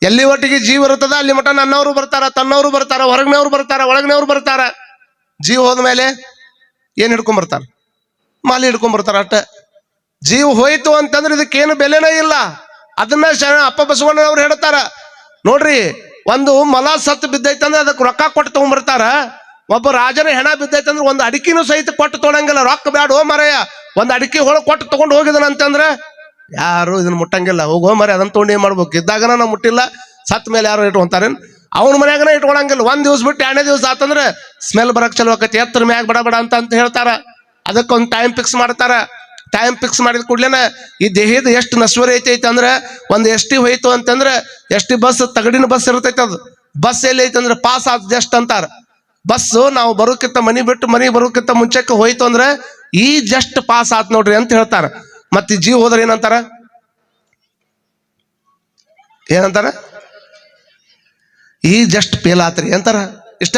ಎಲ್ಲಿ ಒಟ್ಟಿಗೆ ಜೀವ ಇರ್ತದ ಅಲ್ಲಿ ಮಠ ನನ್ನವರು ಬರ್ತಾರ, ತನ್ನವರು ಬರ್ತಾರ, ಹೊರಗಿನವ್ರು ಬರ್ತಾರ, ಒಳಗಿನವ್ರು ಬರ್ತಾರ. ಜೀವ ಹೋದ್ಮೇಲೆ ಏನ್ ಹಿಡ್ಕೊಂಡ್ಬರ್ತಾರ? ಮಾಲಿ ಹಿಡ್ಕೊಂಡ್ಬರ್ತಾರ ಅಷ್ಟ. ಜೀವ ಹೋಯ್ತು ಅಂತಂದ್ರೆ ಇದಕ್ಕೇನು ಬೆಲೆನೇ ಇಲ್ಲ. ಅದನ್ನ ಅಪ್ಪ ಬಸವಣ್ಣನವ್ರು ಹೇಳ್ತಾರ ನೋಡ್ರಿ. ಒಂದು ಮೊಲ ಸತ್ತು ಬಿದ್ದೈತಂದ್ರೆ ಅದಕ್ಕೆ ರೊಕ್ಕ ಕೊಟ್ಟು ತಗೊಂಡ್ಬರ್ತಾರ. ಒಬ್ಬ ರಾಜನ ಹೆಣ ಬಿದ್ದೈತಂದ್ರೆ ಒಂದು ಅಡಿಕೆನೂ ಸಹಿತ ಕೊಟ್ಟು ತೊಗೊಳಂಗಿಲ್ಲ. ರೊಕ್ಕ ಬ್ಯಾಡ ಹೋ ಮರಯ್ಯ, ಒಂದು ಅಡಿಕೆ ಹೊಳ ಕೊಟ್ಟು ತಗೊಂಡು ಹೋಗಿದನಂತಂದ್ರೆ ಯಾರು ಇದನ್ನ ಮುಟ್ಟಂಗಿಲ್ಲ. ಹೋಗೋ ಮರ ಅದನ್ನ ತೊಗೊಂಡು ಏನ್ ಮಾಡ್ಬೇಕು? ಇದ್ದಾಗನ ನಾವು ಮುಟ್ಟಿಲ್ಲ, ಸತ್ ಮೇಲೆ ಯಾರು ಇಟ್ಕೊಂತಾರೇನ್? ಅವನ ಮನ್ಯಾಗನ ಇಟ್ಕೊಳಂಗಿಲ್ಲ. 1 ದಿವಸ ಬಿಟ್ಟು 2ನೇ ದಿವಸ ಆತಂದ್ರೆ ಸ್ಮೆಲ್ ಬರಕ್ ಚಲೋ ಆಕತಿ, ಎತ್ತರ ಮ್ಯಾಗ ಬಡ ಬಡ ಅಂತ ಹೇಳ್ತಾರ. ಅದಕ್ಕೊಂದು ಟೈಮ್ ಫಿಕ್ಸ್ ಮಾಡ್ತಾರ. ಟೈಮ್ ಫಿಕ್ಸ್ ಮಾಡಿದ ಕೂಡ್ಲೇನ ಈ ದೇಹದ ಎಷ್ಟು ನಶ್ವರ ಐತಿ ಅಂದ್ರೆ ಒಂದು ಎಸ್ ಟಿ ಹೋಯ್ತು ಅಂತಂದ್ರೆ ಎಸ್ ಟಿ ಬಸ್ ತಗಡಿನ ಬಸ್ ಇರ್ತೈತೆ. ಅದು ಬಸ್ ಎಲ್ಲಿ ಐತೆ ಅಂದ್ರೆ ಪಾಸ್ ಆದ ಜಸ್ಟ್ ಅಂತಾರ. ಬಸ್ಸು ನಾವು ಬರೋಕ್ಕಿಂತ ಮನಿ ಬಿಟ್ಟು ಮನಿ ಬರೋಕ್ಕಿಂತ ಮುಂಚೆಕ್ಕೆ ಹೋಯ್ತು ಅಂದ್ರೆ ಈ ಜಸ್ಟ್ ಪಾಸ್ ಆತ್ ನೋಡ್ರಿ ಅಂತ ಹೇಳ್ತಾರ. ಮತ್ತೆ ಜೀವ ಹೋದ್ರೆ ಏನಂತಾರ ಈ ಜಸ್ಟ್ ಫೇಲ್ ಆತ್ರಿ ಅಂತಾರ. ಇಷ್ಟ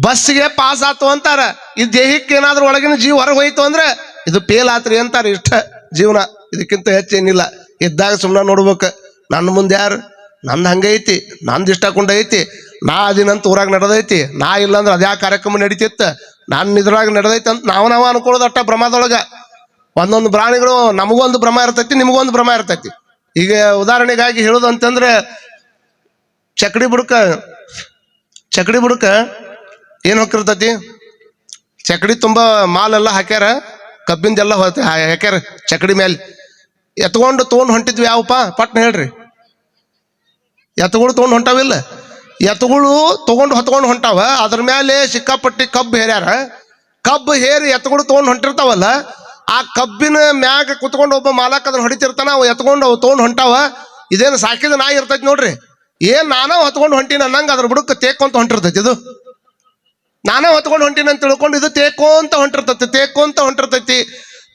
ಬಸ್ಗೆ ಪಾಸ್ ಆತು ಅಂತಾರ. ಈ ದೇಹಕ್ಕೆ ಏನಾದ್ರೂ ಒಳಗಿನ ಜೀವ ಹೊರಗೆ ಹೋಯ್ತು ಅಂದ್ರೆ ಇದು ಫೇಲ್ ಆತ್ರಿ ಅಂತಾರ. ಇಷ್ಟ ಜೀವನ, ಇದಕ್ಕಿಂತ ಹೆಚ್ಚೇನಿಲ್ಲ. ಇದ್ದಾಗ ಸುಮ್ಮನೆ ನೋಡ್ಬೇಕು, ನನ್ನ ಮುಂದೆ ಯಾರು, ನಂದು ಹಂಗೆ ಐತಿ, ನಂದು ಇಷ್ಟ ಕೊಂಡ ಐತಿ, ನಾ ಅದಿನಂತ ಊರಾಗ ನಡೆದೈತಿ, ನಾ ಇಲ್ಲಾಂದ್ರೆ ಅದ್ಯಾ ಕಾರ್ಯಕ್ರಮ ನಡೀತಿತ್ತ, ನಾನು ಇದ್ರಾಗ ನಡೆದೈತಿ ಅಂತ ನಾವು ಅನ್ಕೊಳ್ಳೋದು ಅಷ್ಟ ಭ್ರಮದೊಳಗ. ಒಂದೊಂದು ಪ್ರಾಣಿಗಳು ನಮಗೊಂದು ಭ್ರಮ ಇರ್ತೈತಿ, ನಿಮಗೊಂದು ಭ್ರಮ ಇರ್ತೈತಿ. ಈಗ ಉದಾಹರಣೆಗಾಗಿ ಹೇಳೋದು ಅಂತಂದ್ರೆ ಚಕಡಿ ಬುಡಕ ಏನ್ ಹೋಗಿರ್ತೈತಿ, ಚಕಡಿ ತುಂಬಾ ಮಾಲೆಲ್ಲ ಹಾಕ್ಯಾರ, ಕಬ್ಬಿಂದೆಲ್ಲ ಹಾಕ್ಯಾರ ಚಕಡಿ ಮೇಲೆ. ಎತ್ಕೊಂಡು ತೊಗೊಂಡು ಹೊಂಟಿದ್ವಿ ಯಾವಪ್ಪ ಪಟ್ನ ಹೇಳ್ರಿ. ಎತ್ತುಗಳು ತೊಗೊಂಡು ಹೊಂಟಾವಿಲ್ಲ, ಎತ್ತುಗಳು ತೊಗೊಂಡು ಹೊತ್ಕೊಂಡು ಹೊಂಟಾವ. ಅದ್ರ ಮೇಲೆ ಸಿಕ್ಕಾಪಟ್ಟಿ ಕಬ್ಬು ಹೇರ್ಯಾರ. ಕಬ್ಬು ಹೇರಿ ಎತ್ತುಗಳು ತೊಗೊಂಡು ಹೊಂಟಿರ್ತಾವಲ್ಲ, ಆ ಕಬ್ಬಿನ ಮ್ಯಾಗ ಕುತ್ಕೊಂಡು ಒಬ್ಬ ಮಾಲಕ್ ಅದನ್ನ ಹೊಡಿತಿರ್ತಾನ. ಅವು ಎತ್ಕೊಂಡು ಅವು ತೊಗೊಂಡು ಹೊಂಟಾವ. ಇದೇನು ಸಾಕಿದ ನಾಯಿ ಇರ್ತೈತಿ ನೋಡ್ರಿ, ಏನ್ ನಾನಾ ಹೊತ್ಕೊಂಡು ಹೊಂಟಿನ ಅನ್ನಂಗ ಅದ್ರ ಬುಡಕ್ಕೆ ತೇಕೊಂತ ಹೊಂಟಿರ್ತೈತಿ. ಇದು ನಾನಾ ಹೊತ್ಕೊಂಡು ಹೊಂಟಿನ ಅಂತ ತಿಳ್ಕೊಂಡು ಇದು ತೇಕೊಂತ ಹೊಂಟಿರ್ತೈತಿ.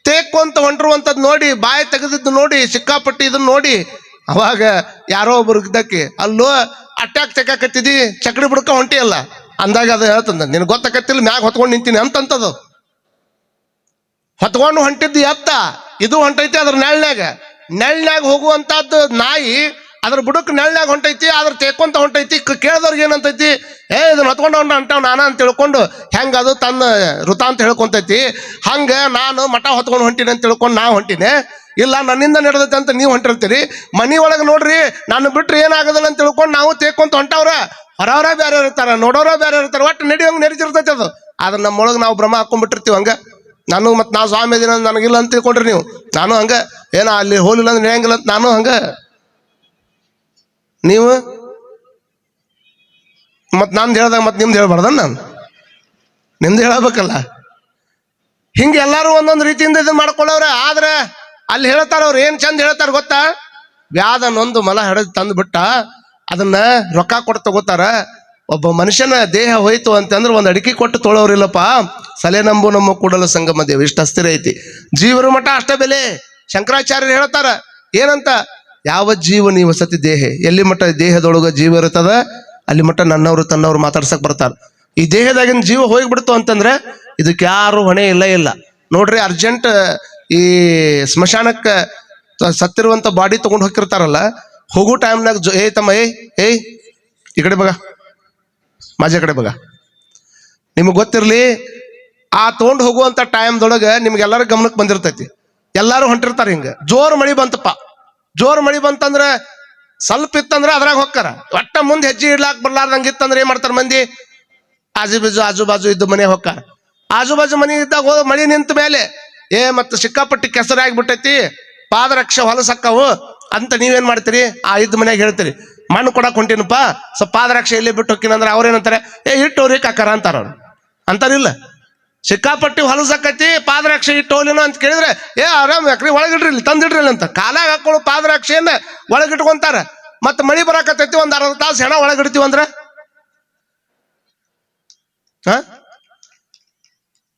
ತೇಕೊಂತ ಹೊಂಟಿರುವಂಥದ್ದು ನೋಡಿ, ಬಾಯಿ ತೆಗೆದಿದ್ದು ನೋಡಿ, ಸಿಕ್ಕಾಪಟ್ಟಿ ಇದನ್ನ ನೋಡಿ, ಅವಾಗ ಯಾರೋ ಒಬ್ರು ಇದ್ದಕ್ಕೆ ಅಲ್ಲೋ ಅಟ್ಯಾಕ್ ತೆಗಾಕತ್ತಿದಿ, ಚಕಡಿ ಬುಡಕ ಹೊಂಟಿ ಅಲ್ಲ ಅಂದಾಗ ಅದು ಹೇಳ್ತಂದ, ನಿನ್ಗೆ ಗೊತ್ತಾಕತ್ತಿಲ್ಲ ಮ್ಯಾಗ ಹೊತ್ಕೊಂಡು ನಿಂತೀನಿ ಅಂತಂತದು. ಹೊತ್ಕೊಂಡು ಹೊಂಟಿದ್ದು ಎತ್ತ, ಇದು ಹೊಂಟೈತಿ ಅದ್ರ ನೆಳ್ಳ್ಯಾಗ ಹೋಗುವಂತಹದ್ದು ನಾಯಿ ಅದ್ರ ಬುಡಕ್ ನೆಳ್ಳ್ಯಾಗ ಹೊಂಟೈತಿ, ಅದ್ರ ತೇಕೊಂತ ಹೊಂಟೈತಿ. ಕೇಳಿದವ್ರಿಗೆ ಏನಂತೈತಿ, ಇದನ್ನ ಹೊತ್ಕೊಂಡು ಹೊಂಟಾವ ನಾನ ಅಂತ ತಿಳ್ಕೊಂಡು ಹೆಂಗ ಅದು ತನ್ನ ಋತ ಅಂತ ಹೇಳ್ಕೊಂತೈತಿ. ಹಂಗ ನಾನು ಮಠ ಹೊತ್ಕೊಂಡು ಹೊಂಟೀನಿ ಅಂತ ತಿಳ್ಕೊಂಡು ನಾ ಹೊಂಟಿನಿ, ಇಲ್ಲ ನನ್ನಿಂದ ನಡೆದೈತೆ ಅಂತ ನೀವು ಹೊಂಟಿರ್ತೀರಿ. ಮನಿ ಒಳಗೆ ನೋಡ್ರಿ, ನಾನು ಬಿಟ್ರೆ ಏನಾಗೋದಿಲ್ಲ ಅಂತ ತಿಳ್ಕೊಂಡು ನಾವು ತೇಕೊಂತ ಹೊಂಟವ್ರ. ಹೊರವರ ಬೇರೆ ಇರ್ತಾರ, ನೋಡೋರ ಬೇರೆ ಇರ್ತಾರ, ಒಟ್ಟು ನಡಿಯೋಂಗ್ ನಡೀತಿರ್ತೈತಿ ಅದು. ಆದ್ರೆ ನಮ್ಮೊಳಗೆ ನಾವು ಭ್ರಮ ಹಾಕೊಂಡ್ಬಿಟ್ಟಿರ್ತೀವಿ. ಹಂಗ ನಾನು ಮತ್ತೆ ನಾವು ಸ್ವಾಮಿ ದಿನ ನನಗಿಲ್ಲ ಅಂತ ತಿಳ್ಕೊಂಡ್ರಿ ನೀವು, ನಾನು ಹಂಗ ಏನೋ ಅಲ್ಲಿ ಹೋಲಿಲ್ಲ ಅಂದ್ರೆ ನಡೆಯಂಗಿಲ್ಲ ಅಂತ ನಾನು ಹಂಗ, ನೀವು ಮತ್ ನಂದು ಹೇಳ್ದಾಗ ಮತ್ತೆ ನಿಮ್ದು ಹೇಳ್ಬಾರ್ದ, ನಾನು ನಿಮ್ದು ಹೇಳಬೇಕಲ್ಲ. ಹಿಂಗೆ ಎಲ್ಲಾರು ಒಂದೊಂದು ರೀತಿಯಿಂದ ಇದನ್ನ ಮಾಡ್ಕೊಳ್ಳವ್ರ. ಆದ್ರೆ ಅಲ್ಲಿ ಹೇಳ್ತಾರ ಅವ್ರು, ಏನ್ ಚಂದ ಹೇಳ್ತಾರ ಗೊತ್ತಾ, ವ್ಯಾಧ ನೊಂದು ಮಲ ಹಡದ್ ತಂದು ಬಿಟ್ಟ, ಅದನ್ನ ರೊಕ್ಕ ಕೊಟ್ಟು ತಗೋತಾರ. ಒಬ್ಬ ಮನುಷ್ಯನ ದೇಹ ಹೋಯ್ತು ಅಂತಂದ್ರೆ ಒಂದು ಅಡಿಕೆ ಕೊಟ್ಟು ತೊಳೋರಿಲ್ಲಪ್ಪ. ಸಲೆ ನಂಬು ನಮ್ಮ ಕೂಡಲ ಸಂಗಮ ದೇವ, ಇಷ್ಟ ಅಸ್ಥಿರ ಐತಿ. ಜೀವರ ಮಠ ಅಷ್ಟ ಬೆಲೆ. ಶಂಕರಾಚಾರ್ಯರು ಹೇಳ್ತಾರ ಏನಂತ, ಯಾವ ಜೀವ ನೀವು ವಸತಿ ದೇಹ, ಎಲ್ಲಿ ಮಠ ದೇಹದೊಳಗ ಜೀವ ಇರ್ತದ ಅಲ್ಲಿ ಮಠ ನನ್ನವ್ರು ತನ್ನವ್ರು ಮಾತಾಡ್ಸಕ್ ಬರ್ತಾರ. ಈ ದೇಹದಾಗಿನ ಜೀವ ಹೋಗ್ಬಿಡ್ತು ಅಂತಂದ್ರೆ ಇದಕ್ಕೆ ಯಾರು ಹೊಣೆ ಇಲ್ಲ. ನೋಡ್ರಿ, ಅರ್ಜೆಂಟ್ ಈ ಸ್ಮಶಾನಕ್ಕೆ ಸತ್ತಿರುವಂತ ಬಾಡಿ ತಗೊಂಡು ಹೋಗಿರ್ತಾರಲ್ಲ, ಹೋಗೋ ಟೈಮ್ನಾಗ ತಮ್ಮ ಏಯ್ ಈ ಕಡೆ ಬಗ, ಮಾಜೆ ಕಡೆ ಬಗ, ನಿಮ್ಗೆ ಗೊತ್ತಿರ್ಲಿ, ಆ ತಗೊಂಡು ಹೋಗುವಂತ ಟೈಮ್ದೊಳಗೆ ನಿಮ್ಗೆಲ್ಲರ ಗಮನಕ್ಕೆ ಬಂದಿರ್ತೈತಿ. ಎಲ್ಲಾರು ಹೊಂಟಿರ್ತಾರೆ. ಹಿಂಗ ಜೋರ್ ಮಳಿ ಬಂತಂದ್ರೆ ಸ್ವಲ್ಪ ಇತ್ತಂದ್ರೆ ಅದ್ರಾಗ ಹೊಕ್ಕಾರ. ಒಟ್ಟ ಮುಂದೆ ಹೆಜ್ಜೆ ಇಡ್ಲಾಕ್ ಬರ್ಲಾರ್ದಂಗ ಇತ್ತಂದ್ರೆ ಏನ್ ಮಾಡ್ತಾರ ಮಂದಿ, ಆಜು ಬಾಜು ಇದ್ದು ಮನೆ ಹೊಕ್ಕಾರ. ಆಜು ಬಾಜು ಮನೆ ಇದ್ದಾಗ ಮಳಿ ನಿಂತ ಮೇಲೆ ಮತ್ತೆ ಸಿಕ್ಕಾಪಟ್ಟಿ ಕೆಸರಾಗ್ಬಿಟ್ಟೈತಿ, ಪಾದರಕ್ಷೆ ಹೊಲಸಕ್ಕವು ಅಂತ ನೀವೇನ್ ಮಾಡ್ತೀರಿ, ಆ ಇದ್ದ ಮನ್ಯಾಗ ಹೇಳ್ತೀರಿ, ಮಣ್ಣು ಕೊಡಕ್ ಹೊಂಟಿನಪ್ಪ, ಸ್ವಲ್ಪ ಪಾದರಕ್ಷೆ ಇಲ್ಲಿ ಬಿಟ್ಟು ಹೋಗಿನಂದ್ರೆ ಅವ್ರೇನಂತಾರೆ, ಇಟ್ಟವ್ರಿ ಕಾಕಾರ ಅಂತಾರ. ಅವ್ರು ಅಂತಾರಿಲ್ಲ, ಸಿಕ್ಕಾಪಟ್ಟಿ ಹೊಲಸಕ್ಕೈತಿ, ಪಾದರಕ್ಷೆ ಇಟ್ಟೋಲಿನೋ ಅಂತ ಕೇಳಿದ್ರೆ ಆರಾಮ್ ಯಾಕ್ರಿ ಒಳಗಿಡ್ರಿ, ಇಲ್ಲಿ ತಂದಿಡ್ರಿ ಅಂತ ಕಾಲಾಗ ಹಾಕೊಳ್ಳೋ ಪಾದರಕ್ಷೆಯನ್ನ ಒಳಗಿಟ್ಕೊಂತಾರ. ಮತ್ತೆ ಮಳಿ ಬರಾಕತ್ತೈತಿ, ಒಂದ್ ಅರ್ಧ ತಾಸು ಹೆಣ ಒಳಗಿಡ್ತೀವಿ ಅಂದ್ರ